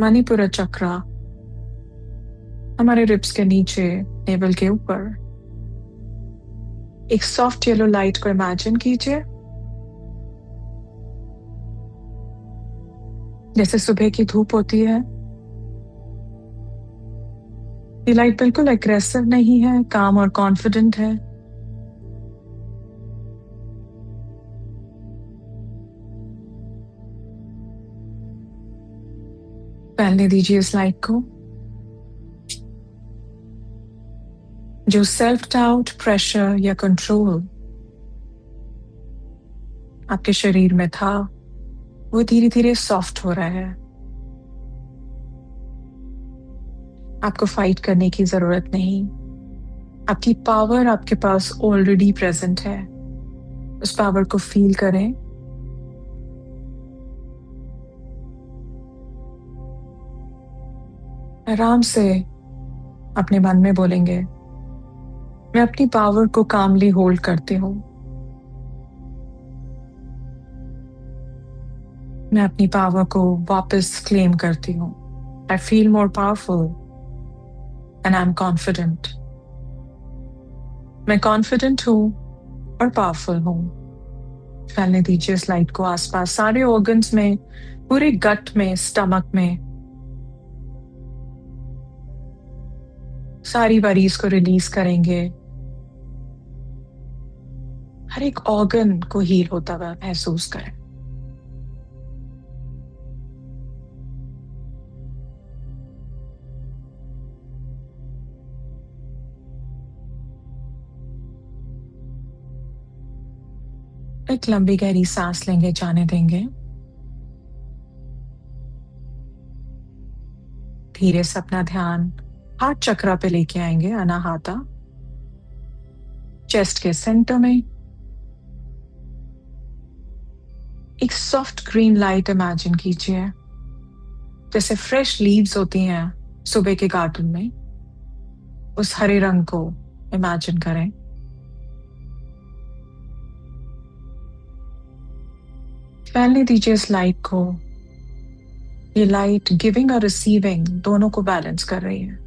मणिपुरा चक्र हमारे रिब्स के नीचे, नेवल के ऊपर। एक सॉफ्ट येलो लाइट को इमेजिन कीजिए, जैसे सुबह की धूप होती है। ये लाइट बिल्कुल एग्रेसिव नहीं है, काम और कॉन्फिडेंट है। फैलने दीजिए इस लाइट को। जो सेल्फ डाउट, प्रेशर या कंट्रोल आपके शरीर में था, वो धीरे धीरे सॉफ्ट हो रहा है। आपको फाइट करने की जरूरत नहीं। आपकी पावर आपके पास ऑलरेडी प्रेजेंट है। उस पावर को फील करें। आराम से अपने मन में बोलेंगे, मैं अपनी पावर को कामली होल्ड करती हूँ। मैं अपनी पावर को वापस क्लेम करती हूँ। आई feel more powerful and I am confident. मैं कॉन्फिडेंट हूँ और पावरफुल हूँ। फैलने दीजिए इस लाइट को आसपास सारे ऑर्गन्स में, पूरे गट में, स्टमक में। सारी वरीज को रिलीज करेंगे। हर एक ऑर्गन को हील होता हुआ महसूस करें। एक लंबी गहरी सांस लेंगे, जाने देंगे। धीरे से अपना ध्यान हार्ट चक्रा पे लेके आएंगे, अनाहाता, चेस्ट के सेंटर में। एक सॉफ्ट ग्रीन लाइट इमेजिन कीजिए, जैसे फ्रेश लीव्स होती हैं सुबह के गार्डन में, उस हरे रंग को इमेजिन करें। फैलने दीजिए इस लाइट को। ये लाइट गिविंग और रिसीविंग दोनों को बैलेंस कर रही है।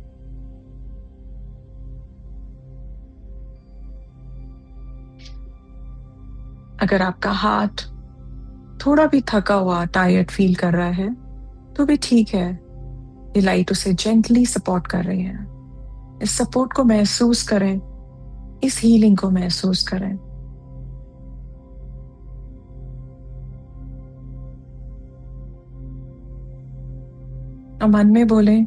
अगर आपका हार्ट थोड़ा भी थका हुआ, टायर्ड फील कर रहा है, तो भी ठीक है। ये लाइट उसे जेंटली सपोर्ट कर रही है। इस सपोर्ट को महसूस करें, इस हीलिंग को महसूस करें। और मन में बोलें,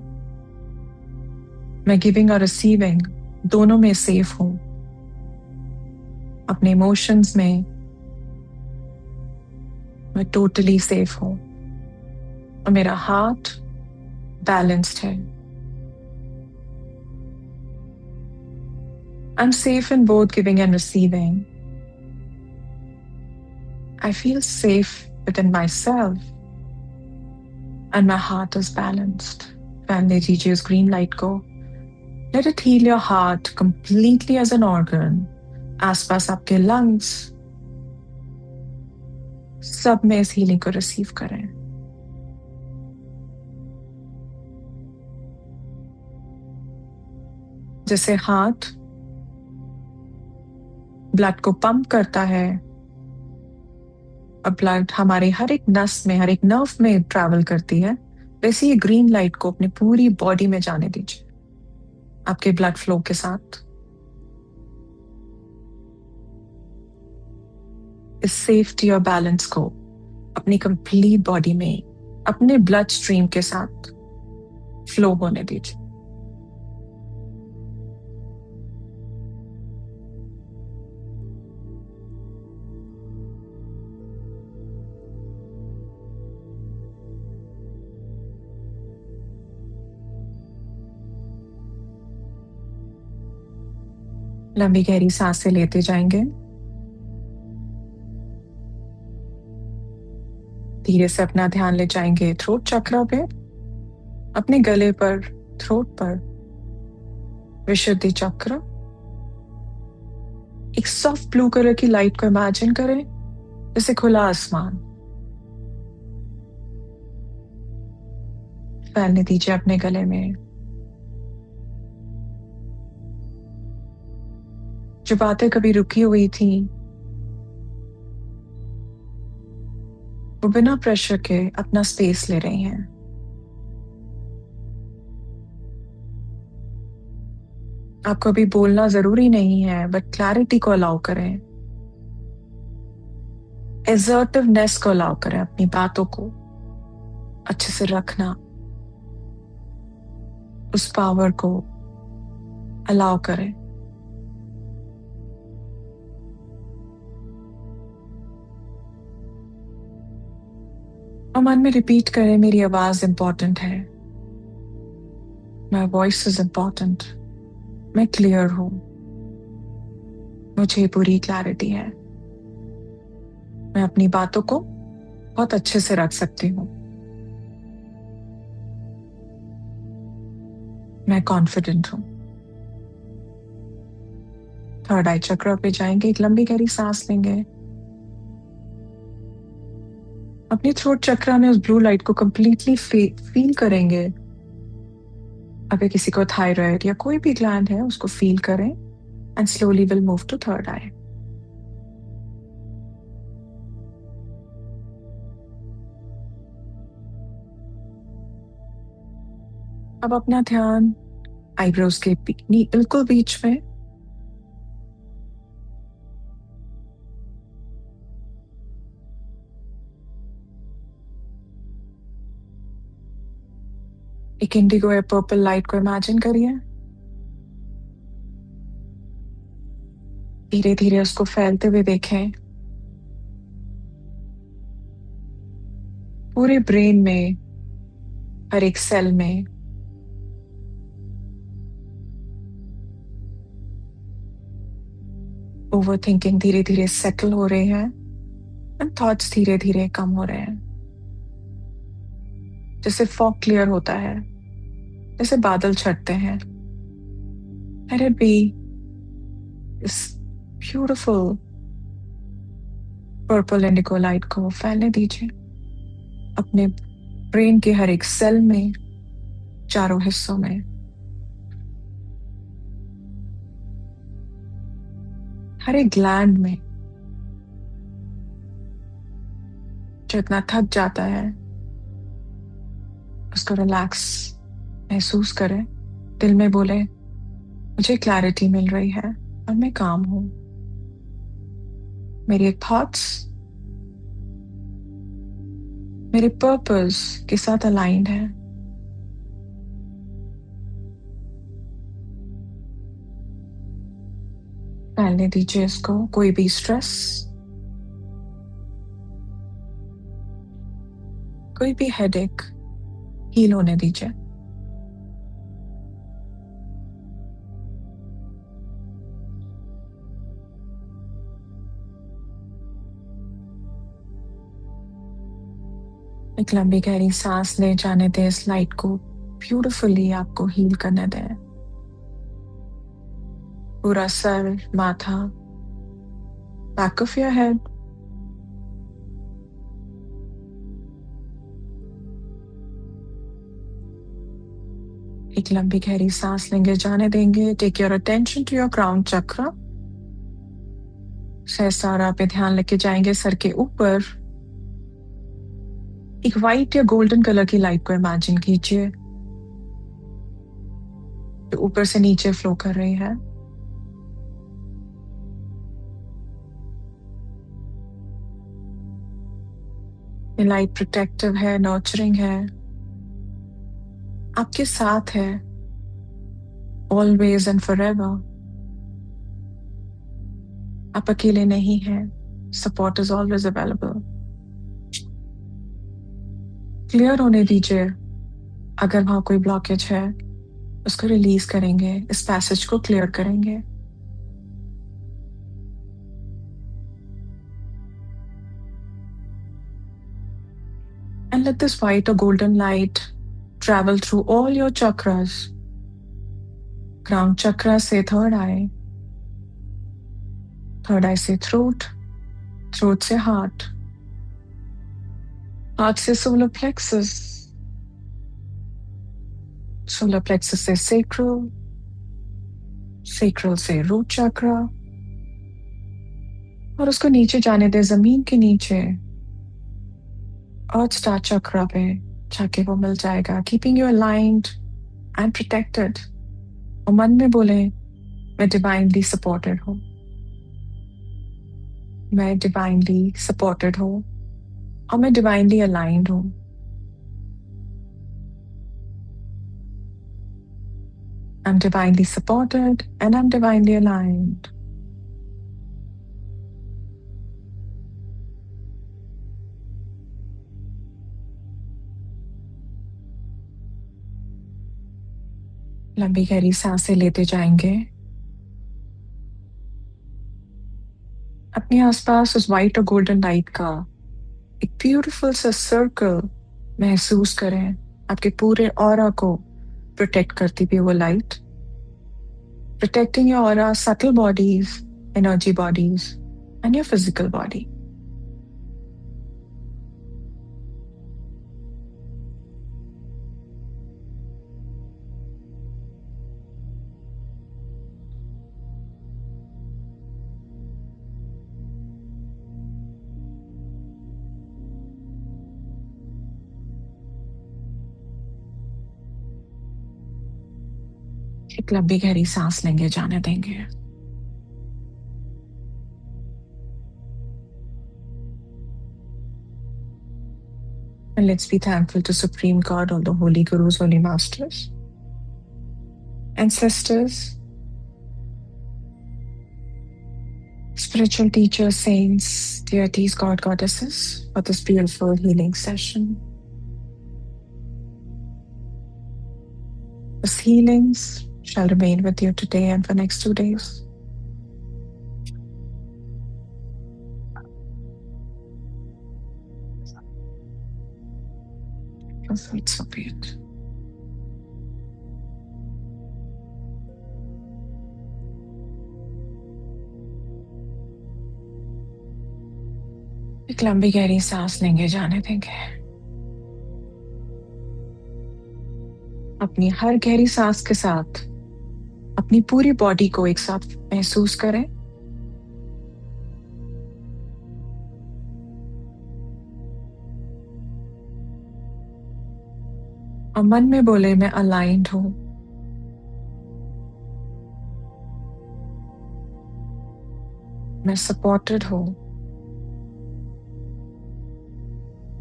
मैं गिविंग और रिसीविंग दोनों में सेफ हूं। अपने इमोशंस में मैं टोटली सेफ हूं और मेरा हार्ट बैलेंस्ड है। I'm safe in both giving and receiving. I feel safe within myself and my heart is balanced. फैलने दीजिए उस ग्रीन लाइट को। Let it heal your heart completely as an organ. आसपास आपके lungs, सब में इस हीलिंग को रिसीव करें। जैसे हार्ट ब्लड को पंप करता है और ब्लड हमारे हर एक नस में, हर एक नर्व में ट्रैवल करती है, वैसे ये ग्रीन लाइट को अपनी पूरी बॉडी में जाने दीजिए, आपके ब्लड फ्लो के साथ। इस सेफ्टी और बैलेंस को अपनी कंप्लीट बॉडी में, अपने ब्लड स्ट्रीम के साथ फ्लो होने दीजिए। लंबी गहरी सांसें लेते जाएंगे। धीरे से अपना ध्यान ले जाएंगे थ्रोट चक्र पे, अपने गले पर, थ्रोट पर, विशुद्धि चक्र। एक सॉफ्ट ब्लू कलर की लाइट को इमेजिन करें, जैसे खुला आसमान। फैलने दीजिए अपने गले में। जो बातें कभी रुकी हुई थी, वो बिना प्रेशर के अपना स्पेस ले रही हैं। आपको अभी बोलना जरूरी नहीं है, बट क्लैरिटी को अलाउ करें, एसर्टिवनेस को अलाउ करें, अपनी बातों को अच्छे से रखना, उस पावर को अलाउ करें। और मन में रिपीट करें, मेरी आवाज इंपॉर्टेंट है, माई वॉइस इज इंपॉर्टेंट, मैं क्लियर हूं, मुझे पूरी क्लैरिटी है, मैं अपनी बातों को बहुत अच्छे से रख सकती हूँ, मैं कॉन्फिडेंट हूं। थर्ड आई चक्र पे जाएंगे, एक लंबी गहरी सांस लेंगे। अपनी थ्रोट चक्र में उस ब्लू लाइट को कंप्लीटली फील करेंगे। अगर किसी को थायराइड या कोई भी ग्लैंड है, उसको फील करें and slowly will move to third eye. अब अपना ध्यान आईब्रोज के बिल्कुल बीच में, एक इंडिगो या पर्पल लाइट को इमेजिन करिए। धीरे धीरे उसको फैलते हुए देखें। पूरे ब्रेन में, हर एक सेल में ओवर थिंकिंग धीरे धीरे सेटल हो रहे हैं एंड थॉट्स धीरे धीरे कम हो रहे हैं। जैसे फॉग क्लियर होता है, जैसे बादल छटते हैं। Let it be इस ब्यूटिफुल पर्पल इंडिगो लाइट को फैलने दीजिए अपने ब्रेन के हर एक सेल में, चारों हिस्सों में, हर एक ग्लैंड में। जो इतना थक जाता है उसको रिलैक्स महसूस करें। दिल में बोले, मुझे क्लैरिटी मिल रही है और मैं काम हूं। मेरी थॉट्स मेरे पर्पस के साथ अलाइंड है। फैलने दीजिए इसको। कोई भी स्ट्रेस, कोई भी हेडेक हील होने दीजिए। एक लंबी गहरी सांस ले जाने दें। इस लाइट को ब्यूटिफुली आपको हील करने दें। पूरा सर, माथा, बैक ऑफ योर हेड, एक लंबी गहरी सांस लेंगे, जाने देंगे। Take your attention to your crown chakra. Sahasrara पे ध्यान लेके जाएंगे। सर के ऊपर एक वाइट या गोल्डन कलर की लाइट को इमेजिन कीजिए जो ऊपर से नीचे फ्लो कर रही है। ये लाइट प्रोटेक्टिव है, नर्चरिंग है, आपके साथ है ऑलवेज एंड फॉरएवर। आप अकेले नहीं हैं। Support is always available. Clear होने दीजिए। अगर वहां कोई ब्लॉकेज है उसको रिलीज करेंगे, इस पैसेज को क्लियर करेंगे। And let this white or golden light travel through all your chakras. Crown chakra से third eye से throat से heart से solar plexus से sacral से root chakra, और उसको नीचे जाने दे, जमीन के नीचे अर्थ स्टार चक्रा पे जाके वो मिल जाएगा। Keeping you aligned and protected. और मन में बोले, मैं डिवाइनली सपोर्टेड हूँ, मैं डिवाइनली सपोर्टेड हूँ और मैं डिवाइनली अलाइंड हूँ। I'm divinely supported and I'm divinely aligned. लंबी गहरी सांसें लेते जाएंगे। अपने आसपास उस व्हाइट और गोल्डन लाइट का एक ब्यूटीफुल सा सर्कल महसूस करें। आपके पूरे ऑरा को प्रोटेक्ट करती भी वो light, protecting your aura, subtle bodies, energy bodies and your physical body. एक लंबी गहरी सांस लेंगे, जाने देंगे। And let's be thankful to Supreme God, all the Holy Gurus, Holy Masters, ancestors, spiritual teachers, saints, deities, God, goddesses, for this beautiful healing session. This healings shall remain with you today and for next 2 days. So be it. एक लंबी गहरी सांस लेंगे, जाने देंगे। अपनी हर गहरी सांस के साथ अपनी पूरी बॉडी को एक साथ महसूस करें। और मन में बोले, मैं अलाइंड हूं, मैं सपोर्टेड हूं,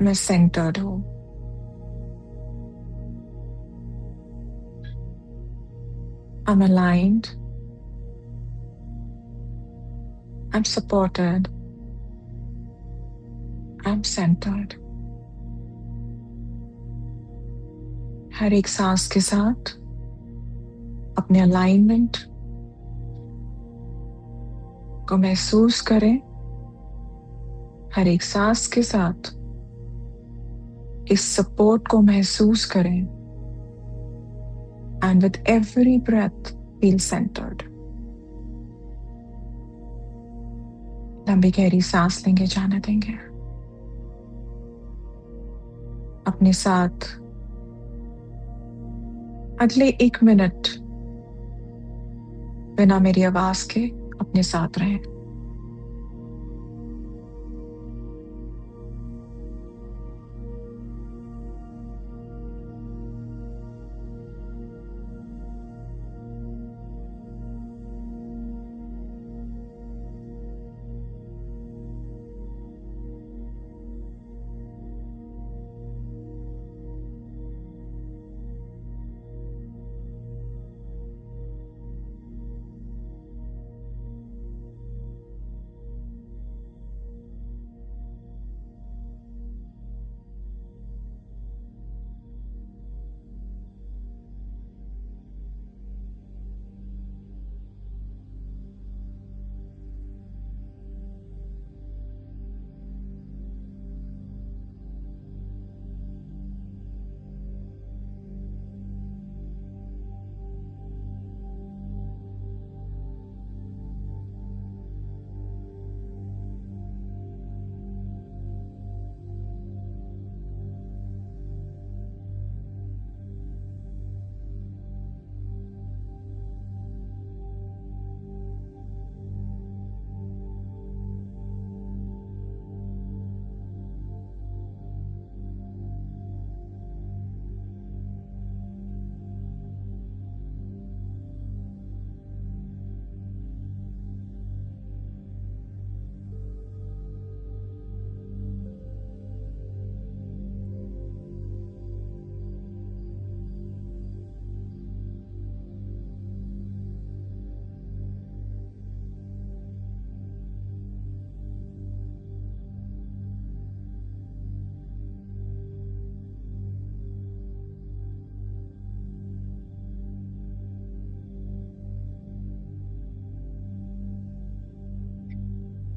मैं सेंटर्ड हूं। I'm aligned, I'm supported, I'm centered। हर एक सांस के साथ अपने अलाइनमेंट को महसूस करें। हर एक सांस के साथ इस सपोर्ट को महसूस करें। And with every breath, feel centered। लंबी गहरी सांस लेंगे, जाने देंगे। अपने साथ अगले 1 मिनट बिना मेरी आवाज के अपने साथ रहें।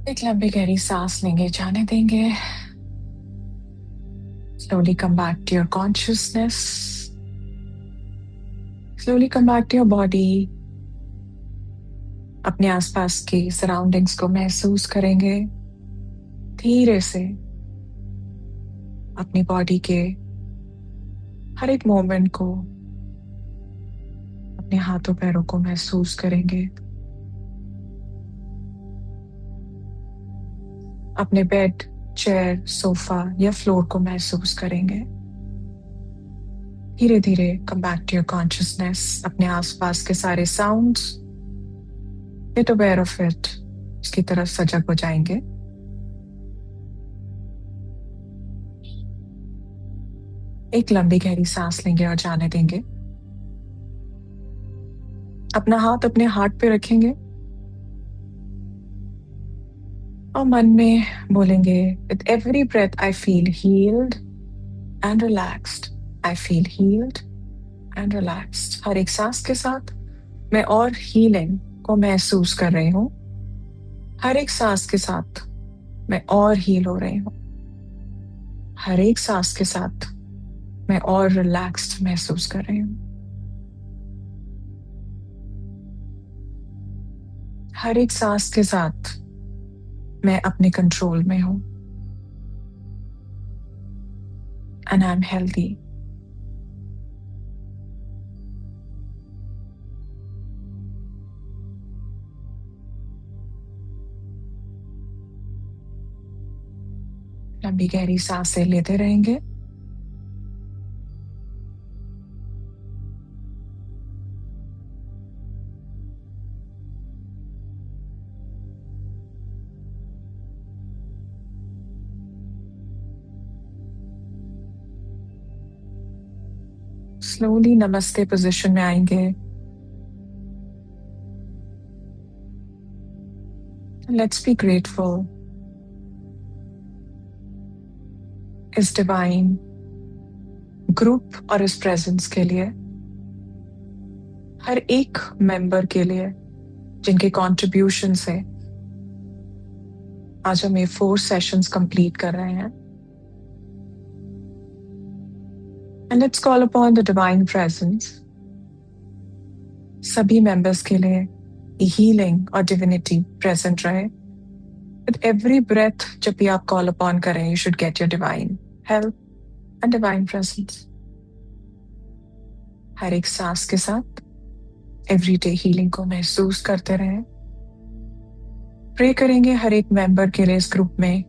एक लंबी गहरी सांस लेंगे, जाने देंगे। Slowly come back to your consciousness. Slowly come back to your body. अपने आसपास की सराउंडिंग्स को महसूस करेंगे। धीरे से अपनी बॉडी के हर एक मोमेंट को, अपने हाथों पैरों को महसूस करेंगे। अपने बेड, चेयर, सोफा या फ्लोर को महसूस करेंगे। धीरे धीरे come back to your consciousness. अपने आसपास के सारे sounds, get aware of it, उसकी तरफ सजग हो जाएंगे। एक लंबी गहरी सांस लेंगे और जाने देंगे। अपना हाथ अपने हार्ट पे रखेंगे और मन में बोलेंगे, with every breath I feel healed and relaxed. I feel healed and relaxed. हर एक सांस के साथ मैं और हीलिंग को महसूस कर रही हूँ। हर एक सांस के साथ मैं और हील हो रही हूँ। हर एक सांस के साथ मैं और रिलैक्स्ड महसूस कर रही हूँ। हर एक सांस के साथ मैं अपने कंट्रोल में हूँ। And I am healthy. लंबी गहरी सांसें लेते रहेंगे। स्लोली नमस्ते पोजीशन में आएंगे। लेट्स बी ग्रेटफुल इस डिवाइन ग्रुप और इस प्रेजेंस के लिए, हर एक मेंबर के लिए जिनके कंट्रीब्यूशन से आज हम ये 4 सेशंस कंप्लीट कर रहे हैं। And let's call upon the divine presence सभी मेंबर्स के लिए हीलिंग और डिविनिटी प्रेजेंट रहे। विद एवरी ब्रेथ जब भी आप कॉल अपॉन करें, you should get your divine help and divine presence. हर एक सांस के साथ एवरीडे हीलिंग को महसूस करते रहें। प्रे करेंगे हर एक मेंबर के लिए इस ग्रुप में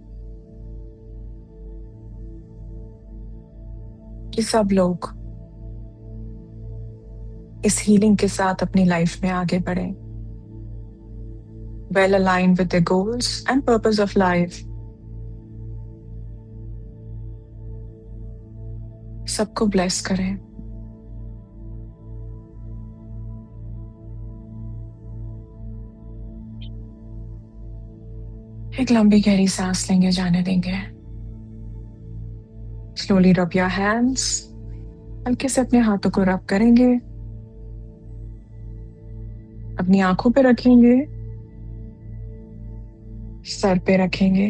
कि सब लोग इस हीलिंग के साथ अपनी लाइफ में आगे बढ़े, well aligned with the goals and purpose of life. सबको ब्लेस करें। एक लंबी गहरी सांस लेंगे, जाने देंगे। Slowly rub your hands. हल्के से अपने हाथों को रब करेंगे, अपनी आंखों पे रखेंगे, सर पे रखेंगे,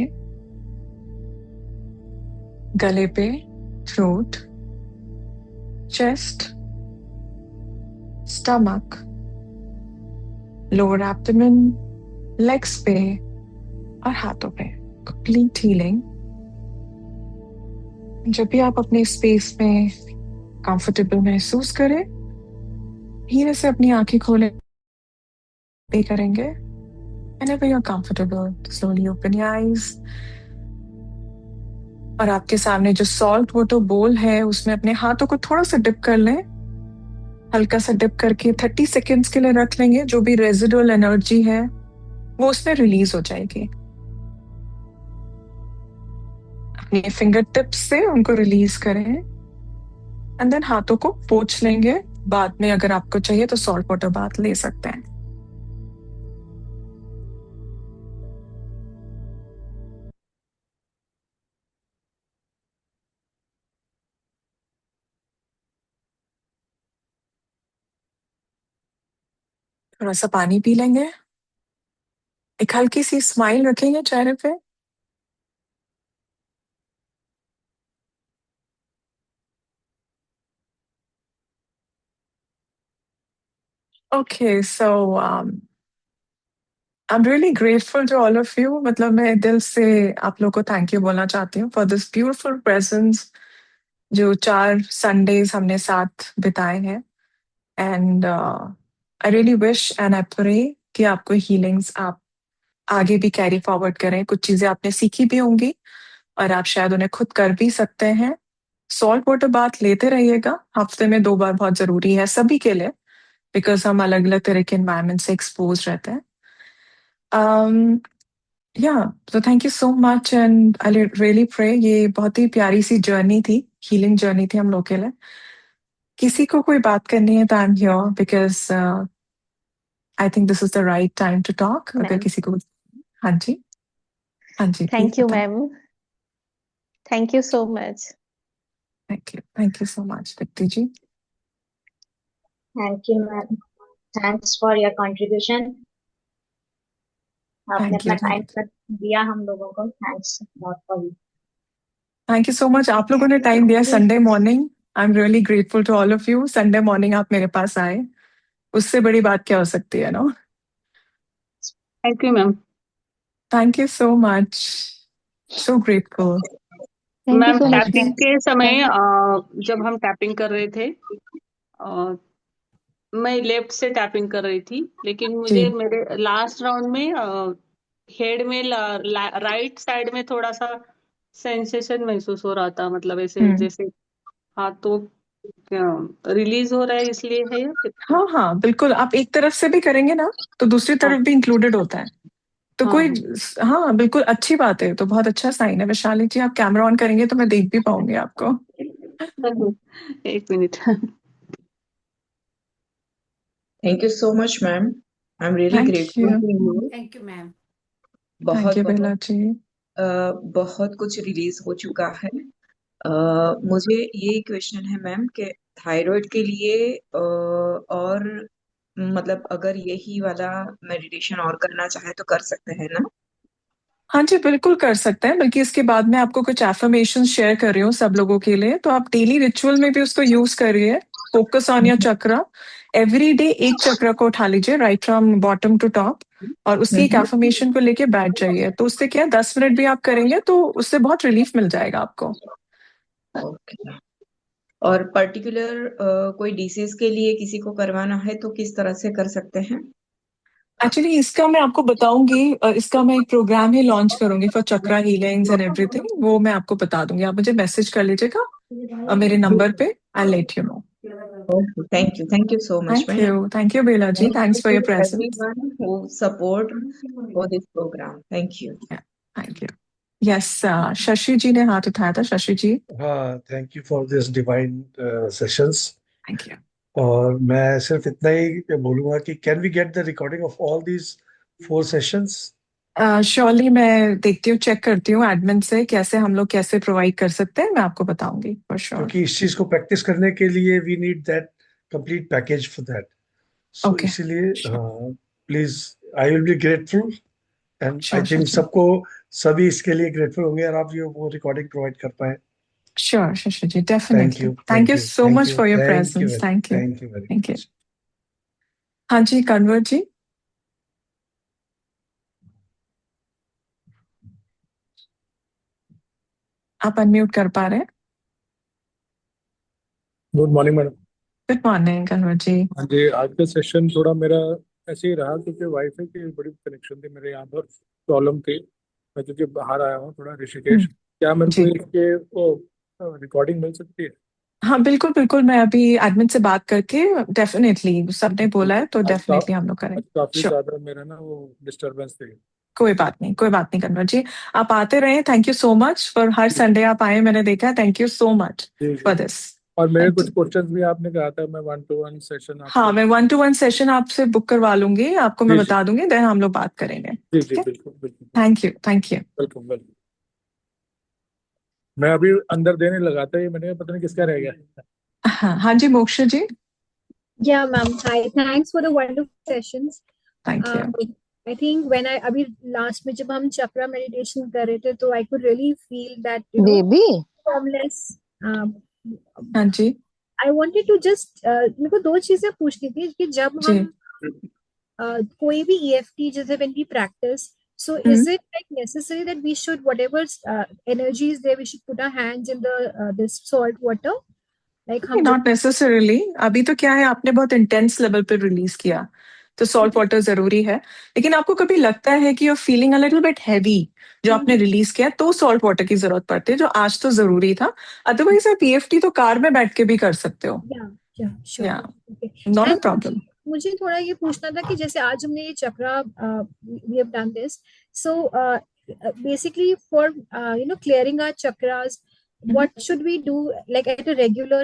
गले पे, throat, chest, stomach, lower abdomen, legs पे और हाथों पे। Complete healing. जब भी आप अपने स्पेस में कंफर्टेबल महसूस करें, धीरे से अपनी आंखें खोले पे करेंगे। Whenever you're comfortable, slowly open your eyes. और आपके सामने जो सॉल्ट वाटर बोल है, उसमें अपने हाथों को थोड़ा सा डिप कर लें। हल्का सा डिप करके 30 सेकेंड्स के लिए रख लेंगे। जो भी रेजिडुअल एनर्जी है वो उसमें रिलीज हो जाएगी। अपने फिंगर टिप्स से उनको रिलीज करें एंड देन हाथों को पोंछ लेंगे। बाद में अगर आपको चाहिए तो सॉल्ट वाटर बाथ ले सकते हैं। थोड़ा सा पानी पी लेंगे। एक हल्की सी स्माइल रखेंगे चेहरे पे। Okay, so I'm really grateful to all of you. मतलब मैं दिल से आप लोग को थैंक यू बोलना चाहती हूँ फॉर दिस ब्यूटीफुल प्रेजेंस जो 4 संडेज हमने साथ बिताए हैं। And I really wish and I pray कि आपको हीलिंग्स आप आगे भी कैरी फॉरवर्ड करें। कुछ चीजें आपने सीखी भी होंगी और आप शायद उन्हें खुद कर भी सकते हैं। सॉल्ट वाटर बाथ लेते रहिएगा, हफ्ते में 2 बार बहुत जरूरी है सभी के लिए, बिकॉज हम अलग अलग तरह के एनवायरमेंट से एक्सपोज रहते हैं। या तो thank you so much and I really pray. ये बहुत ही प्यारी सी जर्नी थी, हीलिंग जर्नी थी हम लोग के लिए। किसी को कोई बात करनी है तो I am here because I think this is the right time to talk. अगर मैम, किसी को। हाँ जी। हाँ जी, प्लीज थैंक यू बताएं। Ma'am, thank you so much. Thank you so much Deepti ji. Thank you ma'am, thanks for your contribution. आपने थैंक अपना यू, थैंक टाइम यू, दिया हम लोगों को, thanks not for you. Thank you so much. आप लोगों ने टाइम दिया Sunday morning. I am really grateful to all of you. Sunday morning आप मेरे पास आए, उससे बड़ी बात क्या हो सकती है ना। Thank you ma'am. Thank you so much, so grateful. Thank you ma'am so much tapping ma'am. के समय जब हम टैपिंग कर रहे थे, अ, मैं लेफ्ट से टैपिंग कर रही थी, लेकिन मुझे जी। मेरे लास्ट राउंड में हेड में राइट साइड में थोड़ा सा सेंसेशन महसूस हो रहा था, मतलब ऐसे हम्म। जैसे हाथों रिलीज हो रहा है, इसलिए है या फिर क्या? हाँ हाँ बिल्कुल, आप एक तरफ से भी करेंगे ना तो दूसरी हाँ तरफ भी इंक्लूडेड होता है, तो हाँ कोई। हाँ। हाँ बिल्कुल, अच्छी बात है, तो बहुत अच्छा साइन है। वैशाली जी, आप कैमरा ऑन करेंगे तो मैं देख भी पाऊंगी आपको। एक minute. Thank you so much ma'am, I am really thank grateful you, to you. Thank you ma'am. Thank बहुत यू बहुत बेला जी। बहुत कुछ रिलीज हो चुका है। मुझे ये क्वेश्चन है मैम कि थायराइड के लिए और मतलब अगर यही वाला मेडिटेशन और करना चाहे तो कर सकते हैं ना? हाँ जी बिल्कुल कर सकते हैं, बल्कि इसके बाद मैं आपको कुछ एफर्मेशन शेयर कर रही हूँ सब लोगों के लिए, तो आप डेली रिचुअल में भी उसको यूज करिए। Focus on your chakra. Every day एक चक्र को उठा लीजिए, right from bottom to top, और उसकी एक एफर्मेशन को लेके बैठ जाइए। तो उससे क्या है, 10 मिनट भी आप करेंगे तो उससे बहुत रिलीफ मिल जाएगा आपको। ओके। और पर्टिकुलर कोई डिसीज के लिए किसी को करवाना है तो किस तरह से कर सकते हैं? एक्चुअली इसका मैं आपको बताऊंगी, इसका मैं एक प्रोग्राम ही लॉन्च करूंगी for chakra healings and everything, वो मैं आपको बता दूंगी। आप मुझे मैसेज कर लीजिएगा मेरे नंबर पे, I let you know. Okay, thank you so much ma'am. Thank you Bela ji, thanks for your presence. Everyone who support for this programme, thank you. Thank you. Yes, Shashi ji ने हाथ उठाया था। शशि जी। हाँ, thank you for this divine sessions. Thank you. और मैं सिर्फ इतना ही बोलूंगा कि can we get the recording of all these 4 sessions? Surely मैं देखती हूँ, चेक करती हूँ एडमिन से कैसे हम लोग कैसे प्रोवाइड कर सकते हैं, मैं आपको बताऊंगी फॉर श्योर। क्योंकि इस चीज को प्रैक्टिस करने के लिए we need that complete package for that. So okay, इसीलिए please, I will be grateful and I sure think Shashi, सबको सभी इसके लिए ग्रेटफुल होंगे और आप ये वो रिकॉर्डिंग प्रोवाइड कर पाए। Sure Shashi ji, thank definitely. You, thank thank you you, so thank much you, for your thank you, presence. Thank you, thank you very thank you. Much. हाँ जी, कन्वर जी, आप अनम्यूट कर पा रहे हैं? Good morning madam. Good morning Kanwar ji. हाँ जी, आज का सेशन थोड़ा मेरा ऐसे ही रहा क्योंकि वाईफाई की बड़ी कनेक्शन थी मेरे यहाँ पर, प्रॉब्लम थी। मैं क्योंकि बाहर आया हूँ थोड़ा ऋषिकेश, क्या मेरे को जी इसके वो रिकॉर्डिंग मिल सकती है? हाँ बिल्कुल बिल्कुल, मैं अभी एडमिन से बात करके, डेफिनेटली सबने बोला है तो आज का डेफिनेटली हम लोग आज करेंगे। काफी श्योर, ज्यादा मेरा ना वो डिस्टरबेंस थी। कोई बात नहीं, कोई बात नहीं कन्वर जी, आप आते रहे। Thank you so much for हर संडे आप आए, मैंने देखा। Thank you so much ji for ji. This. और मेरे थैंक कुछ यू। क्वेश्चंस भी आपने कहा था, मैं 1-to-1 सेशन हाँ, आपसे। मैं 1-to-1 सेशन आपसे बुक करवा लूंगी, आपको मैं जी जी बता दूंगी, देन हम लोग बात करेंगे। जी ठीक जी, है, बिल्कुल बिल्कुल। Thank you, thank you. Welcome welcome. मैं अभी अंदर देने लगा था, ये मैंने कहा पता नहीं किसका रह गया। हाँ हाँ जी, मोक्ष जी। Yeah, ma'am. Hi. Thanks for the wonderful sessions. Thank you. Uh, I think when I अभी last में जब हम चक्रा meditation कर रहे थे तो I could really feel that baby formless. Um, हाँ जी I wanted to just मेरे को दो चीजें पूछनी थी कि जब जी। हम कोई भी EFT जैसे when we practice, so is it like necessary that we should whatever energy is there we should put our hands in the this salt water like हम जब नॉट नेसेसरीली, अभी तो क्या है, आपने बहुत इंटेंस लेवल पे रिलीज किया तो सॉल्ट वाटर जरूरी है। लेकिन आपको कभी लगता है कि you feeling a little bit heavy जो आपने रिलीज किया, तो सॉल्ट वाटर की जरूरत पड़ती है, जो आज तो जरूरी था। अदरवाइज आप पीएफटी तो कार में बैठ के भी कर सकते हो। या श्योर या okay. Not a and problem. मुझे थोड़ा ये पूछना था कि जैसे आज हमने ये chakra we have done this, so basically for clearing our chakras what should we do like at a regular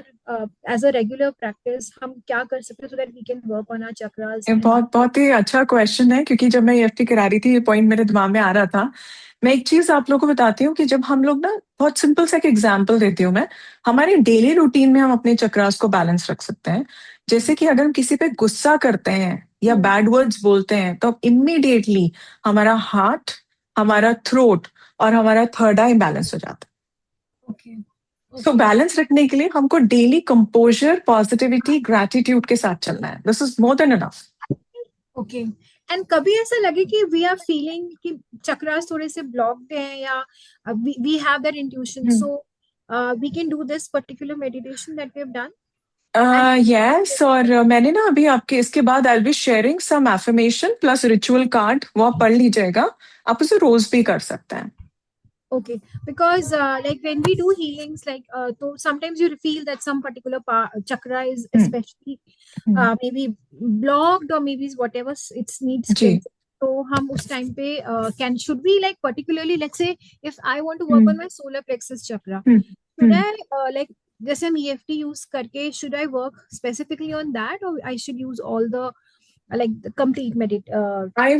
as a regular practice, हम क्या कर सकते हैं so that we can work on our chakras ये and बहुत बहुत ही अच्छा क्वेश्चन है, क्योंकि जब मैं ईएफटी करा रही थी ये पॉइंट मेरे दिमाग में आ रहा था। मैं एक चीज आप लोगों को बताती हूँ कि जब हम लोग ना, बहुत सिंपल सा एक एग्जांपल देती हूँ मैं, हमारे डेली रूटीन में हम अपने चक्रास को बैलेंस रख सकते हैं। जैसे कि अगर हम किसी पे गुस्सा करते हैं या बैड वर्ड्स बोलते हैं तो इमीडिएटली हमारा हार्ट, हमारा थ्रोट और हमारा थर्ड आई बैलेंस हो जाता है। Okay. सो Okay. बैलेंस रखने के लिए हमको डेली कंपोजर, पॉजिटिविटी, ग्रैटिट्यूड के साथ चलना है। This is more than enough. Okay. And कभी ऐसा लगे कि वी आर फीलिंग कि चक्रास थोड़े से ब्लॉक्ड हैं या we have that intuition, so we can do this particular meditation that we have done. Yes, और मैंने ना अभी आपके इसके बाद I will be sharing some affirmation plus ritual card, वो आप पढ़ लीजिएगा। आप उसे रोज भी कर सकते हैं। Okay, because like when we do healings, like so sometimes you feel that some particular chakra is especially maybe blocked or maybe whatever it needs ji cleansing. So हम उस time पे should we like particularly, let's say if I want to work on my solar plexus chakra, should I like जैसे हम EFT use करके should I work specifically on that or I should use all the like the complete I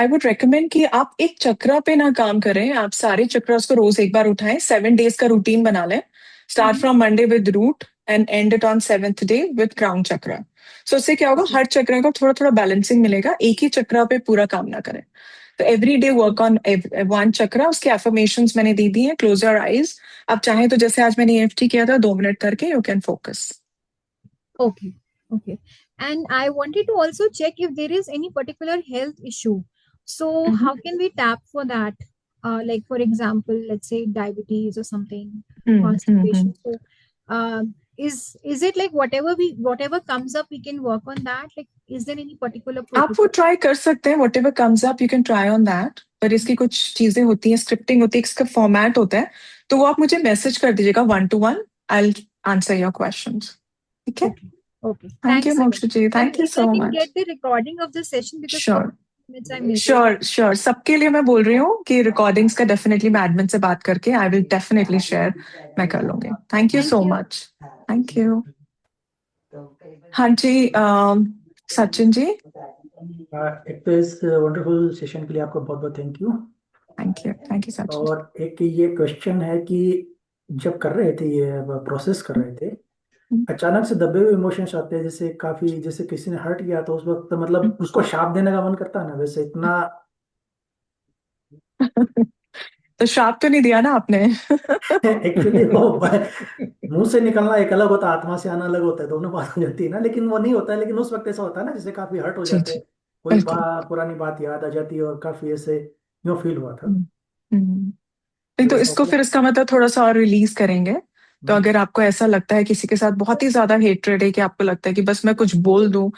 would recommend कि आप एक चक्रा पे ना काम करें, आप सारे चक्रास को रोज एक बार उठाएं। 7 days का रूटीन बना लें। Start from Monday with root and end it on 7th day with crown chakra. So उससे क्या होगा, हर चक्रा को थोड़ा थोड़ा बैलेंसिंग मिलेगा, एक ही चक्रा पे पूरा काम ना करें। तो every day work on one chakra. उसके एफर्मेशंस मैंने दे दी हैं। Close your eyes. आप चाहें तो जैसे आज मैंने EFT किया था 2 मिनट करके, you can focus. Okay, okay. And I wanted to also check if there is any particular health issue. So how can we tap for that? Like for example, let's say diabetes or something, constipation. So is it like whatever comes up, we can work on that? Like, is there any particular आप वो protocol? ट्राई कर सकते हैं, what ever comes up you can try on that. पर इसकी कुछ चीजें होती हैं, स्क्रिप्टिंग होती है, इसका फॉर्मेट होता है, तो वो आप मुझे मैसेज कर दीजिएगा 1-to-1। I will answer your questions. ठीक है। Okay, okay. Thank you Thanks again. मोक्ष जी, And thank you if I so can much. get the recording of the session because sure for minutes I missed it. Sure sure, सबके लिए मैं बोल रही हूँ कि रिकॉर्डिंग्स का डेफिनेटली मैं एडमिन से बात करके आई विल डेफिनेटली शेयर, मैं कर लूंगी। Thank you Thank so you. Much. Thank you. हाँ जी, सचिन जी। एक तो इस वंडरफुल सेशन के लिए आपको बहुत बहुत thank you. Thank you Sachin. और एक ये क्वेश्चन है कि जब कर रहे थे, ये प्रोसेस कर रहे थे, अचानक से दबे हुए इमोशंस आते हैं, जैसे काफी, जैसे किसी ने हर्ट किया तो उस वक्त मतलब उसको शाप देने का मन करता है ना, वैसे इतना तो श्राप तो नहीं दिया ना आपने? एक्चुअली वो मुंह से निकलना एक अलग होता है, आत्मा से आना अलग होता है, दोनों बात हो जाती है ना, लेकिन वो नहीं होता है। लेकिन उस वक्त ऐसा होता है ना, जैसे काफी हर्ट हो जी जाते जी, हैं, कोई बिल्कुल। पुरानी बात याद आ जाती है और काफी ऐसे यूँ फील हुआ था। नहीं तो वैसा इसको होता फिर इसका मतलब थोड़ा सा और रिलीज करेंगे। तो अगर आपको ऐसा लगता है किसी के साथ बहुत ही ज्यादा हेट्रेड है, कि आपको लगता है कि बस मैं कुछ बोल दूं,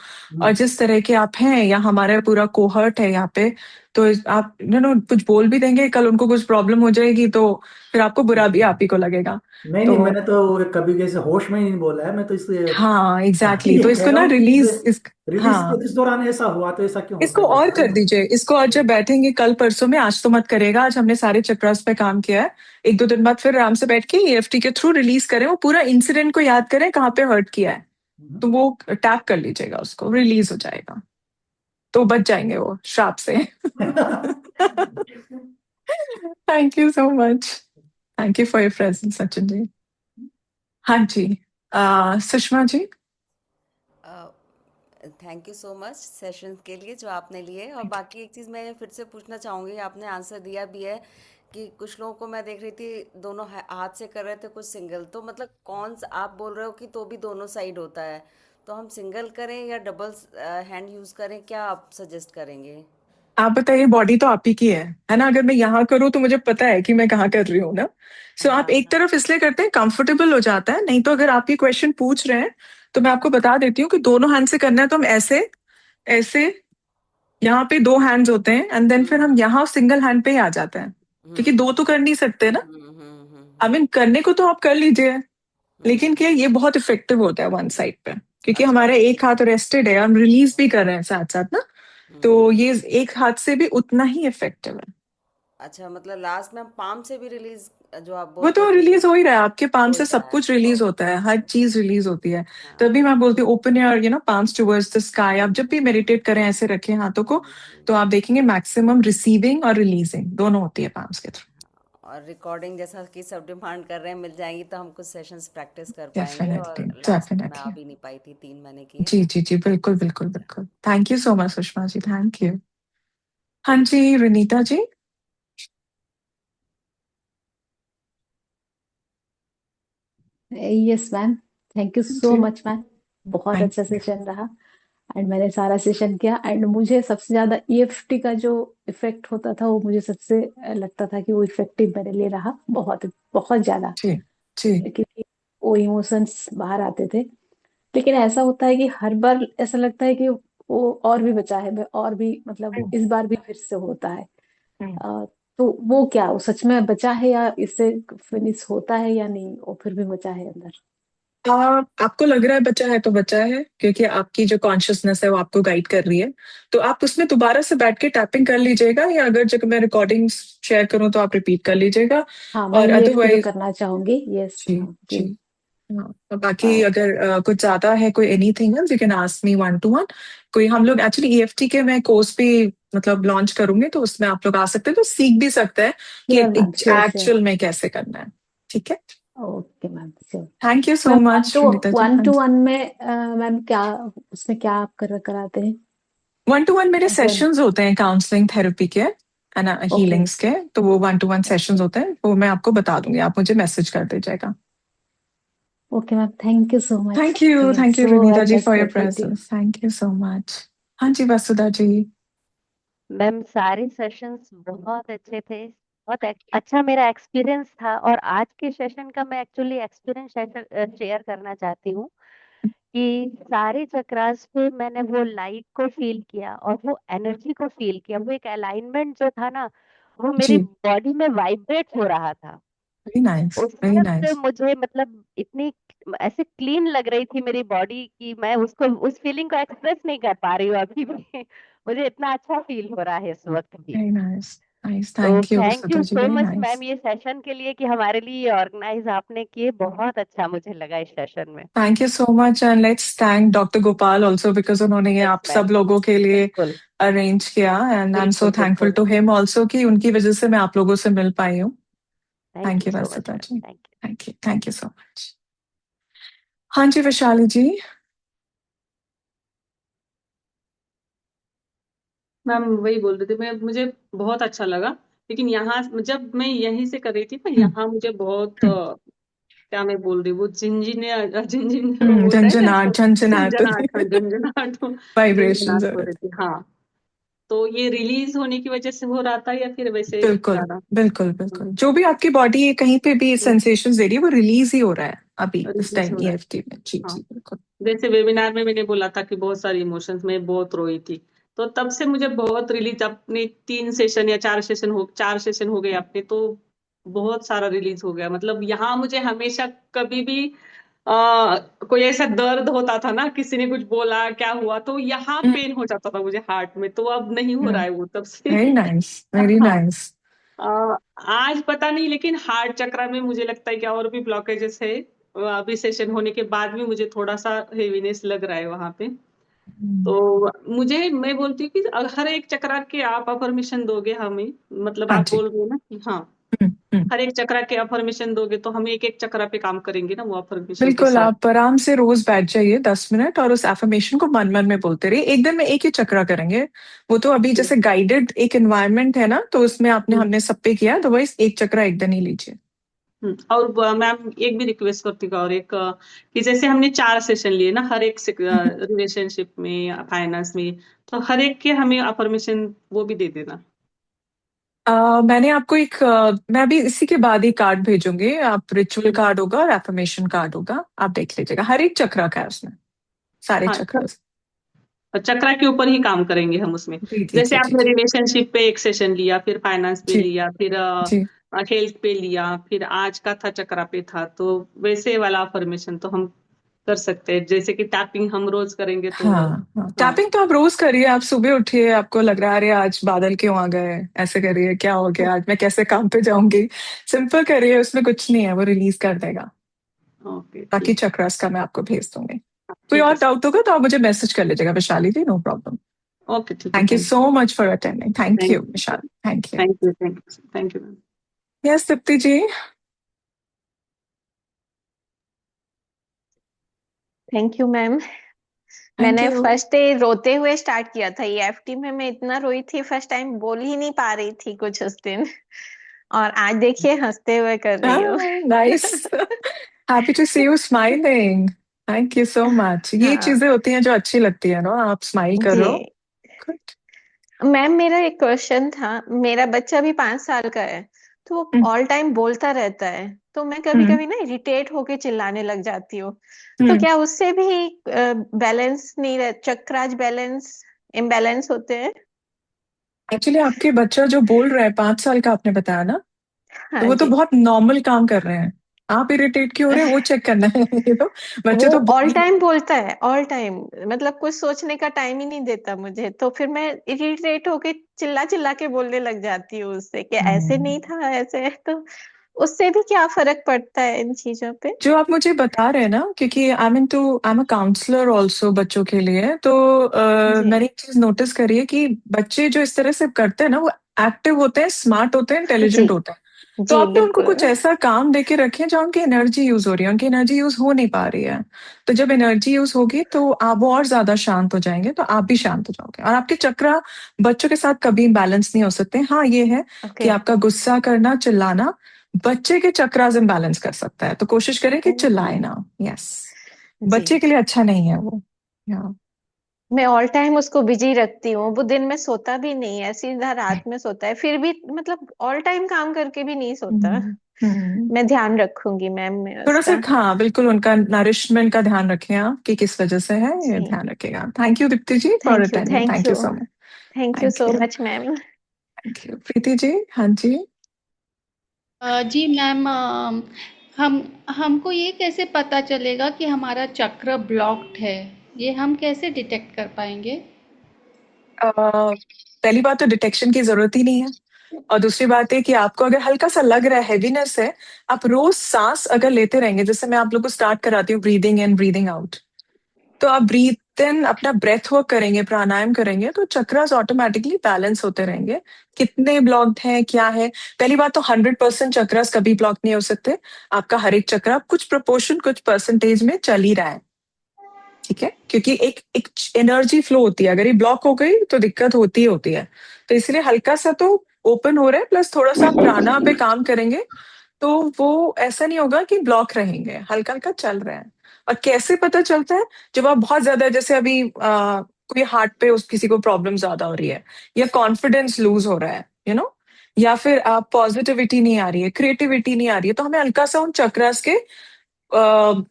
और जिस तरह के आप हैं या हमारा पूरा कोहर्ट है यहाँ पे, तो आप कुछ बोल भी देंगे, कल उनको कुछ प्रॉब्लम हो जाएगी तो फिर आपको बुरा भी आप ही को लगेगा। नहीं नहीं, तो मैंने तो कभी कैसे होश में ही नहीं बोला है, मैं तो इसलिए हाँ एग्जैक्टली, ये तो कह इसको रहा ना हूँ कि रिलीज रिलीज हाँ, इस दौरान ऐसा हुआ तो ऐसा क्यों होता इसको है, और बता कर रहे दीजिए। इसको आज जब बैठेंगे कल परसों में, आज तो मत करेगा, आज हमने सारे चक्रास पे काम किया है। 1-2 दिन बाद फिर आराम से बैठ के EFT के थ्रू रिलीज करें, वो पूरा इंसिडेंट को याद करें कहाँ पे हर्ट किया है, तो वो टैप कर लीजिएगा, उसको रिलीज हो जाएगा, तो बच जाएंगे वो श्राप से। Thank you so much. Thank you for your presence Sachin ji. हाँ जी, Sushma ji. Thank you so much session के लिए जो आपने लिए। और बाकी एक चीज़ मैं फिर से पूछना चाहूँगी, आपने आंसर दिया भी है कि कुछ लोगों को मैं देख रही थी दोनों हाथ से कर रहे थे, कुछ सिंगल, तो मतलब कौन सा आप बोल रहे हो कि तो भी दोनों साइड होता है, तो हम सिंगल करें या डबल हैंड यूज़ करें, क्या आप सजेस्ट करेंगे? आप बताइए, बॉडी तो आप ही की है ना? अगर मैं यहाँ करूँ तो मुझे पता है कि मैं कहाँ कर रही हूँ ना। सो आप एक तरफ इसलिए करते हैं, कंफर्टेबल हो जाता है। नहीं तो अगर आप ये क्वेश्चन पूछ रहे हैं तो मैं आपको बता देती हूँ कि दोनों हैंड से करना है तो हम ऐसे ऐसे, यहाँ पे 2 हैंड्स होते हैं, एंड देन फिर हम यहाँ सिंगल हैंड पे ही आ जाते हैं, क्योंकि 2 तो कर नहीं सकते ना। आई मीन करने को तो आप कर लीजिए, लेकिन क्या ये बहुत इफेक्टिव होता है वन साइड पे, क्योंकि हमारा एक हाथ रेस्टेड है, हम रिलीज भी कर रहे हैं साथ साथ ना, तो ये एक हाथ से भी उतना ही इफेक्टिव है। अच्छा, मतलब लास्ट में हम पाम से भी रिलीज, जो आप वो बोलते तो हैं रिलीज हो ही रहा है, आपके पाम हो से ही सब रहा है। कुछ रिलीज होता है, हर चीज रिलीज होती है। हाँ, तभी मैं बोलती हूँ open your palms towards the sky. आप जब भी मेडिटेट करें ऐसे रखें हाथों को, तो आप देखेंगे मैक्सिमम रिसीविंग और रिलीजिंग दोनों होती है पाम्स के थ्रू। और रिकॉर्डिंग जैसा कि सब डिमांड कर रहे हैं मिल जाएंगी तो हम कुछ सेशंस प्रैक्टिस कर पाएंगे। और डेफिनेटली लास्ट में मैं आ डेफिनेटली। भी नहीं पाई थी 3 महीने की है। जी जी जी, बिल्कुल बिल्कुल बिल्कुल। Thank you so much Sushma ji, thank you. हाँ जी, Ranita ji. Yes ma'am, thank you so जी, मच मैम, बहुत थैंक अच्छा सेशन रहा। एंड मैंने सारा सेशन किया एंड मुझे सबसे ज्यादा ईएफटी का जो इफेक्ट होता था वो मुझे सबसे लगता था कि वो इफेक्टिव मेरे लिए रहा, बहुत बहुत ज्यादा, जी जी क्योंकि वो इमोशंस बाहर आते थे। लेकिन ऐसा होता है कि हर बार ऐसा लगता है कि वो और भी बचा है, मैं और भी मतलब हम्म, इस बार भी फिर से होता है। हम्म। तो वो क्या, वो सच में बचा है या इससे फिनिश होता है या नहीं, वो फिर भी बचा है अंदर? आपको लग रहा है बचा है तो बचा है, क्योंकि आपकी जो कॉन्शियसनेस है वो आपको गाइड कर रही है। तो आप उसमें दोबारा से बैठ के टैपिंग कर लीजिएगा, या अगर जब मैं रिकॉर्डिंग्स शेयर करूं तो आप रिपीट कर लीजिएगा। हाँ, मैं और ईएफटी तो अदरवाइज करना चाहूंगी, यस जी हाँ जी। जी। हाँ, तो बाकी अगर कुछ ज्यादा है, कोई anything else you can ask me 1-to-1। कोई हम लोग एक्चुअली ईएफटी के मैं कोर्स भी मतलब लॉन्च करूंगी, तो उसमें आप लोग आ सकते हैं, तो सीख भी सकते हैं कि sure ma'am, sure sure. Actual में कैसे करना है। ठीक है, okay ma'am, sure. Thank you so ma'am much Sunita ji. हाँ वन टू जी, वन में मैम क्या, उसमें क्या आप कराते हैं? 1-to-1 मेरे ऐसे सेशंस होते हैं काउंसलिंग थेरेपी के, है ना, ओके हीलिंग्स के। तो वो 1-to-1 सेशंस ओके होते हैं, वो मैं आपको बता दूंगी, आप मुझे मैसेज कर दीजिएगा। Okay ma'am, thank you so much, thank you so Ranita ji for your unexpected. Presence, thank you so much. हाँ जी वसुधा जी। मैम सारे सेशंस बहुत अच्छे थे, बहुत अच्छा मेरा एक्सपीरियंस था। और आज के सेशन का मैं एक्चुअली एक्सपीरियंस शेयर करना चाहती हूँ कि सारे चक्रास पे मैंने वो लाइट को फील किया और वो एनर्जी को फील किया। वो एक अलाइनमेंट जो था ना, वो मेरी जी, बॉडी में वाइब्रेट हो रहा था। वेरी नाइस उस वेरी वक्त नाइस। मुझे मतलब इतनी ऐसे क्लीन लग रही थी मेरी बॉडी कि मैं उसको, उस फीलिंग को एक्सप्रेस नहीं कर पा रही हूँ अभी भी। मुझे इतना अच्छा फील हो रहा है इस वक्त भी। वेरी नाइस नाइस, तो thank you thank Vasudha you ji, so very much nice. Ma'am ये सेशन के लिए कि हमारे लिए ऑर्गेनाइज आपने किए, बहुत अच्छा मुझे लगा इस सेशन में। Thank you so much, and let's thank doctor Gopal also, because उन्होंने ये यस आप मैम, सब लोगों के लिए बिल्कुल अरेंज किया, एंड आई एम सो बिल्कुल थैंकफुल बिल्कुल। टू हिम ऑल्सो कि उनकी वजह से मैं आप लोगों से मिल पाई हूँ। Thank thank you you so much Vasudha ma'am, ji, thank thank you so much. हाँ जी वैशाली जी। मैम वही बोल रही थी मैं, मुझे बहुत अच्छा लगा। लेकिन यहाँ जब मैं यहीं से कर रही थी ना, हम्म, यहाँ मुझे बहुत हम्म, क्या मैं बोल रही हूँ, वो झिनझिन वो होता है ना, झंझनाट झंझनाट झंझनाहट, हाँ, झंझनाहट वाइब्रेशंस हो झंझनाहट हो रहे रही थे। थी। हाँ, तो ये रिलीज होने की वजह से हो रहा था या फिर वैसे बिल्कुल ज्यादा बिल्कुल बिल्कुल, जो भी आपकी बॉडी कहीं पे भी सेंसेशंस दे रही है वो रिलीज ही हो रहा है अभी इस रिलीज टाइम हो रहा है। ईएफटी में। जी हाँ, जी बिल्कुल। जैसे वेबिनार में मैंने बोला था कि बहुत सारी इमोशंस में बहुत रोई थी, तो तब से मुझे बहुत रिलीज, अपने 3 सेशन या 4 सेशन हो गए अपने, तो बहुत सारा रिलीज हो गया। मतलब यहाँ मुझे हमेशा कभी भी कोई ऐसा दर्द होता था ना, किसी ने कुछ बोला क्या हुआ, तो यहाँ पेन हो जाता था मुझे हार्ट में, तो अब नहीं हो रहा है वो तब से। वेरी नाइस वेरी हाँ, नाइस। आज पता नहीं, लेकिन हार्ट चक्र में मुझे लगता है कि और भी ब्लॉकेजेस है। अभी सेशन होने के बाद भी मुझे थोड़ा सा हेवीनेस लग रहा है वहां पे। तो मैं बोलती हूँ कि हर एक चक्र के आप अफर्मेशन दोगे हमें, मतलब हाँ आप जी। बोल रहे हो ना कि हाँ, हर एक चक्र के अफर्मेशन दोगे तो हम एक एक चक्र पे काम करेंगे ना वो अफर्मेशन के बिल्कुल, साथ। आप आराम से रोज बैठ जाइए 10 मिनट और उस एफर्मेशन को मन मन में बोलते रहिए। एक दिन में एक ही चक्रा करेंगे, वो तो अभी जैसे गाइडेड एक एनवायरनमेंट है ना, तो उसमें हमने सब पे किया, अदरवाइज एक चक्रा एक दिन ही लीजिए। और मैम एक भी रिक्वेस्ट करती हूँ, और एक कि जैसे हमने 4 सेशन लिए ना, हर एक रिलेशनशिप में, फाइनेंस में, तो हर एक के हमें अफर्मेशन वो भी दे देना। मैंने आपको मैं अभी इसी के बाद ही कार्ड भेजूंगी, आप रिचुअल कार्ड होगा और एफर्मेशन कार्ड होगा, आप देख लीजिएगा, हर एक चक्रा का है उसमें, सारे हाँ, चक्र। चक्रा के ऊपर ही काम करेंगे हम उसमें। जी जी जैसे जी जी आपने रिलेशनशिप पे एक सेशन लिया, फिर फाइनेंस पे जी लिया, फिर जी। हेल्थ पे लिया, फिर आज का था चक्रा पे था, तो वैसे वाला अफर्मेशन तो हम कर सकते हैं। जैसे कि टैपिंग हम रोज करेंगे तो हाँ हाँ, हाँ, टैपिंग तो आप रोज करिए, आप सुबह उठिए, आपको लग रहा है अरे आज बादल क्यों आ गए, ऐसे करिए, क्या हो गया आज, मैं कैसे काम पे जाऊंगी, सिंपल करिए, उसमें कुछ नहीं है, वो रिलीज कर देगा। ओके बाकी ठीक, चक्रास का मैं आपको भेज दूंगी। कोई ठीक है और डाउट होगा तो आप मुझे मैसेज कर लीजिएगा Vaishali ji, no problem. Okay ठीक है, thank you thank so much for attending, thank thank you Vishal, thank you. Thank you, thank you ma'am. Yes Deepti ji. Thank you ma'am. Thank मैंने यू। फर्स्ट डे रोते हुए स्टार्ट किया था। EFT में मैं इतना रोई थी, फर्स्ट टाइम बोल ही नहीं पा रही थी कुछ उस दिन। और आज देखिए हंसते हुए कर रही हूँ। Nice. Happy to see you smiling. Thank you so much. ये हाँ चीजें होती हैं जो अच्छी लगती है ना, आप स्माइल कर रहे हो। जी Good. मैम, मेरा एक क्वेश्चन था। मेरा बच्चा भी 5 साल का है, तो वो हम्म, ऑल टाइम बोलता रहता है, तो मैं कभी हम्म, कभी ना इरिटेट होके चिल्लाने लग जाती हूँ। तो हम्म। क्या उससे भी बैलेंस नहीं रह, चक्राज बैलेंस इम्बैलेंस होते हैं? एक्चुअली आपके बच्चा जो बोल रहा है 5 साल का आपने बताया ना, तो हाँ वो तो जी। बहुत नॉर्मल काम कर रहे हैं। आप इरिटेट क्यों हो रहे हैं वो चेक करना है। तो बच्चे वो तो ऑल बोल टाइम बोलता है, ऑल टाइम, मतलब कुछ सोचने का टाइम ही नहीं देता मुझे। तो फिर मैं इरिटेट होके चिल्ला चिल्ला के बोलने लग जाती हूँ उससे कि ऐसे नहीं हम्म। था, ऐसे है। तो उससे भी क्या फर्क पड़ता है इन चीजों पे? जो आप मुझे बता रहे हैं ना, क्योंकि I am a counsellor also बच्चों के लिए, तो जी मैंने एक चीज नोटिस करी है कि बच्चे जो इस तरह से करते हैं ना, वो एक्टिव होते हैं, स्मार्ट होते हैं, जी इंटेलिजेंट होते हैं। तो जी आपने उनको कुछ बिल्कुल। ऐसा काम दे के रखे जहाँ उनकी एनर्जी यूज हो रही है, उनकी एनर्जी यूज हो नहीं पा रही है। तो जब एनर्जी यूज होगी तो आप वो और ज्यादा शांत हो जाएंगे, तो आप भी शांत हो जाओगे। और आपके चक्रा बच्चों के साथ कभी बैलेंस नहीं हो सकते। हाँ ये है कि ओके। आपका गुस्सा करना, चिल्लाना बच्चे के चक्रास इम्बैलेंस कर सकता है, तो कोशिश करें कि चिल्लाए ना। यस, जी बच्चे के लिए अच्छा नहीं है वो। या मैं ऑल टाइम उसको बिजी रखती हूँ। वो दिन में सोता भी नहीं है, सीधा रात में सोता है, फिर भी मतलब ऑल टाइम काम करके भी नहीं सोता। हम्म, हम्म। मैं ध्यान रखूंगी मैम मैं थोड़ा सा उसका। हाँ बिल्कुल, उनका नरिशमेंट का ध्यान रखें आप कि किस वजह से है, ये जी ध्यान रखेगा। Thank you Deepti ji for thank you, attending. Thank thank you you, so much. Thank you thank so you. Much ma'am. Thank you Preeti ji. हाँ जी। जी मैम, हम हमको ये कैसे पता चलेगा कि हमारा चक्र ब्लॉक्ड है? ये हम कैसे डिटेक्ट कर पाएंगे? पहली बात तो डिटेक्शन की जरूरत ही नहीं है। और दूसरी बात है कि आपको अगर हल्का सा लग रहा है, हैवीनेस है, आप रोज सांस अगर लेते रहेंगे, जैसे मैं आप लोग को स्टार्ट कराती हूँ ब्रीदिंग इन ब्रीदिंग आउट, तो आप ब्रीथ इन अपना ब्रेथ वर्क करेंगे, प्राणायाम करेंगे, तो चक्रास ऑटोमेटिकली बैलेंस होते रहेंगे। कितने ब्लॉक्ड हैं क्या है, पहली बात तो 100% चक्रास कभी ब्लॉक नहीं हो सकते। आपका हर एक चक्रा कुछ प्रोपोर्शन, कुछ परसेंटेज में चल ही रहा है, ठीक है, क्योंकि एक एक एनर्जी फ्लो होती है, अगर ये ब्लॉक हो गई तो दिक्कत होती ही होती है। तो इसलिए हल्का सा तो ओपन हो रहा है, प्लस थोड़ा सा प्राणा पे काम करेंगे तो वो ऐसा नहीं होगा कि ब्लॉक रहेंगे, हल्का हल्का चल रहा है। और कैसे पता चलता है, जब आप बहुत ज्यादा, जैसे अभी कोई हार्ट पे उस किसी को प्रॉब्लम ज्यादा हो रही है, या कॉन्फिडेंस लूज हो रहा है, या फिर आप पॉजिटिविटी नहीं आ रही है, क्रिएटिविटी नहीं आ रही है, तो हमें हल्का सा उन चक्रास के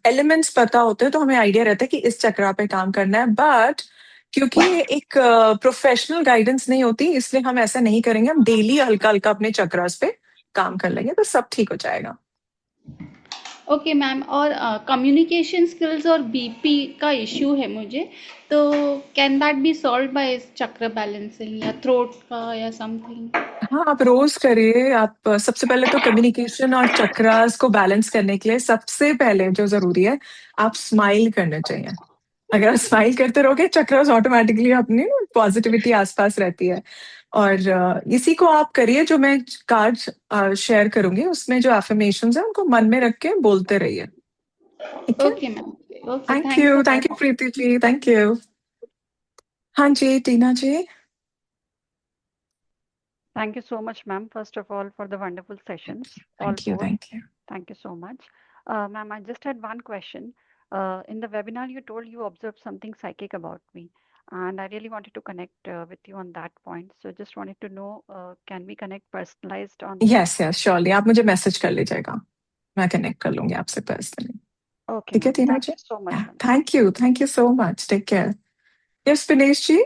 एलिमेंट्स पता होते हैं, तो हमें आइडिया रहता है कि इस चक्रा पे काम करना है। बट क्योंकि ये एक प्रोफेशनल गाइडेंस नहीं होती, इसलिए हम ऐसा नहीं करेंगे। हम डेली हल्का हल्का अपने चक्रास पे काम कर लेंगे, तो सब ठीक हो जाएगा। ओके मैम, और कम्युनिकेशन स्किल्स और बीपी का इश्यू है मुझे, तो can that be solve by chakra balancing या थ्रोट का या समथिंग? हाँ, आप रोज करिए। आप सबसे पहले तो कम्युनिकेशन और चक्रास को बैलेंस करने के लिए सबसे पहले जो जरूरी है, आप स्माइल करना चाहिए। अगर आप स्माइल करते रहोगे, चक्रास ऑटोमेटिकली अपनी पॉजिटिविटी आसपास रहती है। और इसी को आप करिए, जो मैं कार्ड शेयर करूंगी उसमें जो एफर्मेशंस है उनको मन में रख के बोलते रहिए, ठीक है। Okay ma'am, okay, thanks for thank you that. Preeti ji, thank you. हाँ जी, Tina ji. Thank you so much, ma'am, first of all, for the wonderful sessions, all thank you, four. Thank you. Thank you so much. Ma'am, I just had one question. In the webinar, you told you observed something psychic about me, and I really wanted to connect with you on that point. So just wanted to know, can we connect personalized on this? Yes yes, surely, आप मुझे मैसेज कर लीजिएगा, मैं कनेक्ट कर लूंगी आपसे पर्सनली। Okay, ठीक है ma'am. Tina Thank ji. you so much, ma'am. Thank you so much, take care. Yes Dinesh ji.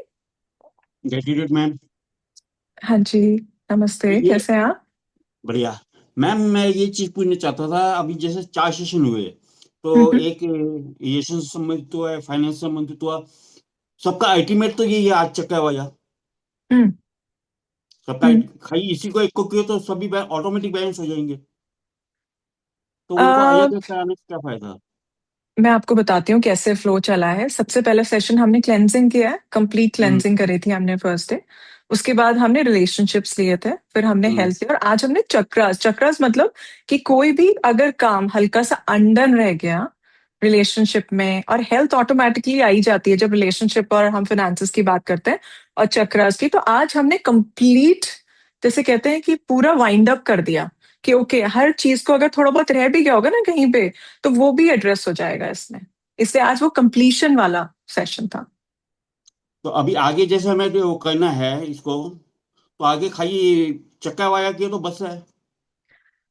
Gratitude ma'am. हाँ जी, नमस्ते, ये कैसे हैं आप? बढ़िया मैम, मैं ये चीज पूछना चाहता था। अभी जैसे 4 सेशन हुए, तो हम्म, एक एजुकेशन से संबंधित हुआ है, फाइनेंस से संबंधित हुआ, सबका अल्टीमेट तो यही है, आज चक्का वाला हम्म, सबका। हम्म। खाली इसी को एक को किया तो सभी ऑटोमेटिक बैलेंस हो जाएंगे, तो उनको अ, अलग कराने का क्या फायदा? मैं आपको बताती हूँ कैसे फ्लो चला है। सबसे पहले सेशन हमने क्लेंजिंग किया है, कंप्लीट हम्म क्लेंजिंग करी थी हमने फर्स्ट डे। उसके बाद हमने रिलेशनशिप्स लिए थे, फिर हमने हेल्थ लिया, और आज हमने चक्रास। चक्रास मतलब कि कोई भी अगर काम हल्का सा अनडन रह गया रिलेशनशिप में, और हेल्थ ऑटोमेटिकली आई जाती है जब रिलेशनशिप और हम फाइनेंसेस की बात करते हैं, और चक्रास की। तो आज हमने कंप्लीट, जैसे कहते हैं कि पूरा वाइंड अप कर दिया कि ओके, हर चीज को अगर थोड़ा बहुत रह भी गया होगा ना कहीं पे, तो वो भी एड्रेस हो जाएगा इसमें। इसलिए आज वो कंप्लीशन वाला सेशन था। तो अभी आगे जैसे हमें जो करना है इसको, तो आगे खाली चक्का वाया किया तो बस है।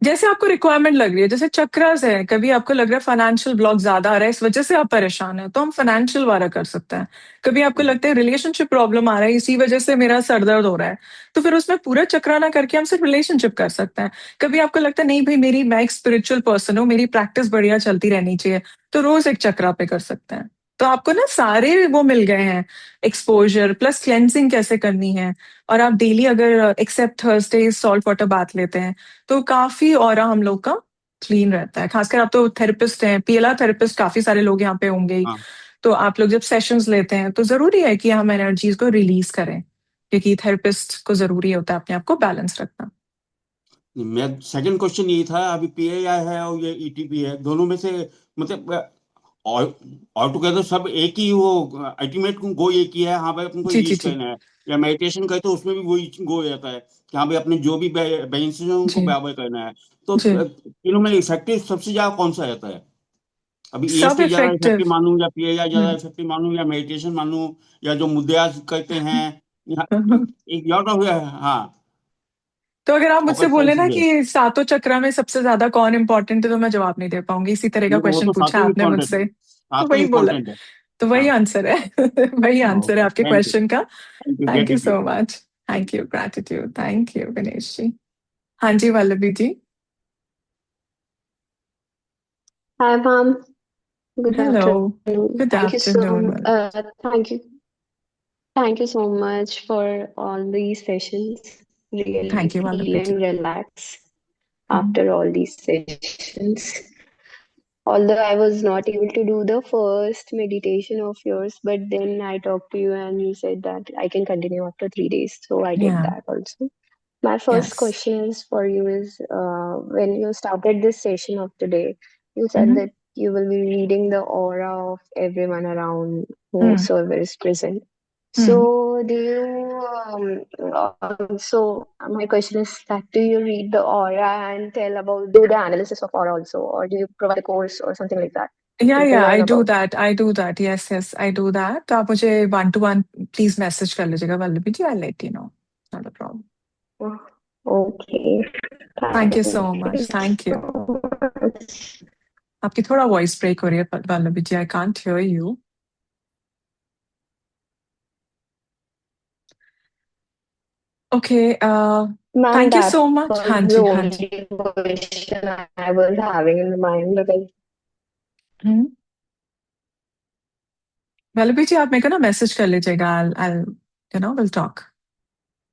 जैसे आपको रिक्वायरमेंट लग रही है, जैसे चक्रास है, कभी आपको लग रहा है फाइनेंशियल ब्लॉक ज्यादा आ रहा है, इस वजह से आप परेशान है, तो हम फाइनेंशियल वाला कर सकते हैं। कभी आपको लगता है रिलेशनशिप प्रॉब्लम आ रहा है, इसी वजह से मेरा सर दर्द हो रहा है, तो फिर उसमें पूरा चक्रा ना करके हम सिर्फ रिलेशनशिप कर सकते हैं। कभी आपको लगता है नहीं भाई, मैं एक स्पिरिचुअल पर्सन हूँ, मेरी प्रैक्टिस बढ़िया चलती रहनी चाहिए, तो रोज एक चक्रा पे कर सकते हैं। तो आपको ना सारे वो मिल गए हैं, एक्सपोजर प्लस क्लेंजिंग कैसे करनी है, और आप डेली अगर except Thursday salt water bath लेते हैं, तो काफी ऑरा हम लोग का क्लीन रहता है। खासकर आप तो थेरेपिस्ट हैं, पीएलआर थेरेपिस्ट काफी सारे लोग यहाँ पे होंगे ही, हाँ। तो आप लोग जब सेशंस लेते हैं तो जरूरी है कि हम एनर्जीज को रिलीज करें, क्योंकि थेरेपिस्ट को जरूरी होता है अपने आप को बैलेंस रखना। मैं सेकंड क्वेश्चन यही था, अभी पीआईआई है और ये ईटीपी है, दोनों में से मतलब ऑल टुगेदर सब एक ही, वो अल्टीमेट गोल एक ही है, हाँ भाई अपन को जी जी रिलीज जी करना है, या मेडिटेशन करते हो उसमें भी वही गोल रहता है कि हाँ भाई अपने जो भी बैलेंसेस हैं उनको जी बराबर करना है। तो जी। तीनों में इफेक्टिव सबसे ज्यादा कौन सा रहता है? अभी सब ईएफटी ज्यादा इफेक्टिव। इफेक्टिव मानूं, या पीआईआई ज्यादा इफेक्टिव मानूं, या मेडिटेशन मानूं, या जो मुद्रास करते हैं, या एक लॉट ऑफ, हाँ, तो अगर आप मुझसे फोकस बोले ना सेंसिस है। कि सातों चक्रा में सबसे ज्यादा कौन इंपॉर्टेंट है, तो मैं जवाब नहीं दे पाऊंगी। इसी तरह का नहीं तो वो क्वेश्चन तो पूछा सातों आपने इम्पोर्टेंट है, मुझसे, तो सातों वही बोला, इम्पोर्टेंट है। तो वही हाँ। आंसर है। वही आंसर है ओके, आपके थैंक यू, क्वेश्चन का। Thank you so gratitude. Much. Thank you, gratitude, thank you Ganesh ji. हाँ जी Vallabhi ji. Hi, ma'am. Good hello, afternoon. Good afternoon. Thank you so much for all these sessions. Really thank you feel Vallabhi ji. and relax after all these sessions. Although I was not able to do the first meditation of yours, but then I talked to you and you said that I can continue after 3 days. So I did Yeah, that also. My first yes. question is for you is when you started this session of today, you said Mhm. that you will be reading the aura of everyone around Mm, whosoever is present. mm. So do you so my question is that do you read the aura and tell about do the analysis of aura also, or do you provide a course or something like that Yeah, to yeah, learn I do about? that. I do that. Yes, yes, I do that. तो आप मुझे 1-to-1 प्लीज मैसेज कर लीजिएगा वल्लभी जी, I'll let you know. Not a problem. Okay, Thank you thank so much. you Thank you. so much. आपकी थोड़ा वॉइस ब्रेक हो रही है वल्लभी जी, I can't hear you. Okay, Ma'am, thank you that so much. was हाँ the जी, हाँ जी. only question I was having in mind because हम्म, वल्लभी जी आप मेरे को ना मैसेज कर लीजिएगा, we'll talk.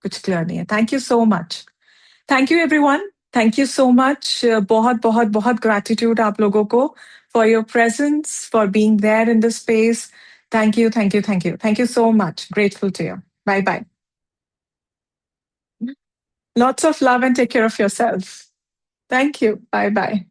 कुछ क्लियर नहीं है. Thank you so much. Thank you everyone. Thank you so much. बहुत बहुत बहुत gratitude आप लोगों को for your presence, for being there in this space. Thank you, thank you, thank you. Thank you so much. Grateful to you. Bye bye. Lots of love and take care of yourself. Thank you. Bye bye.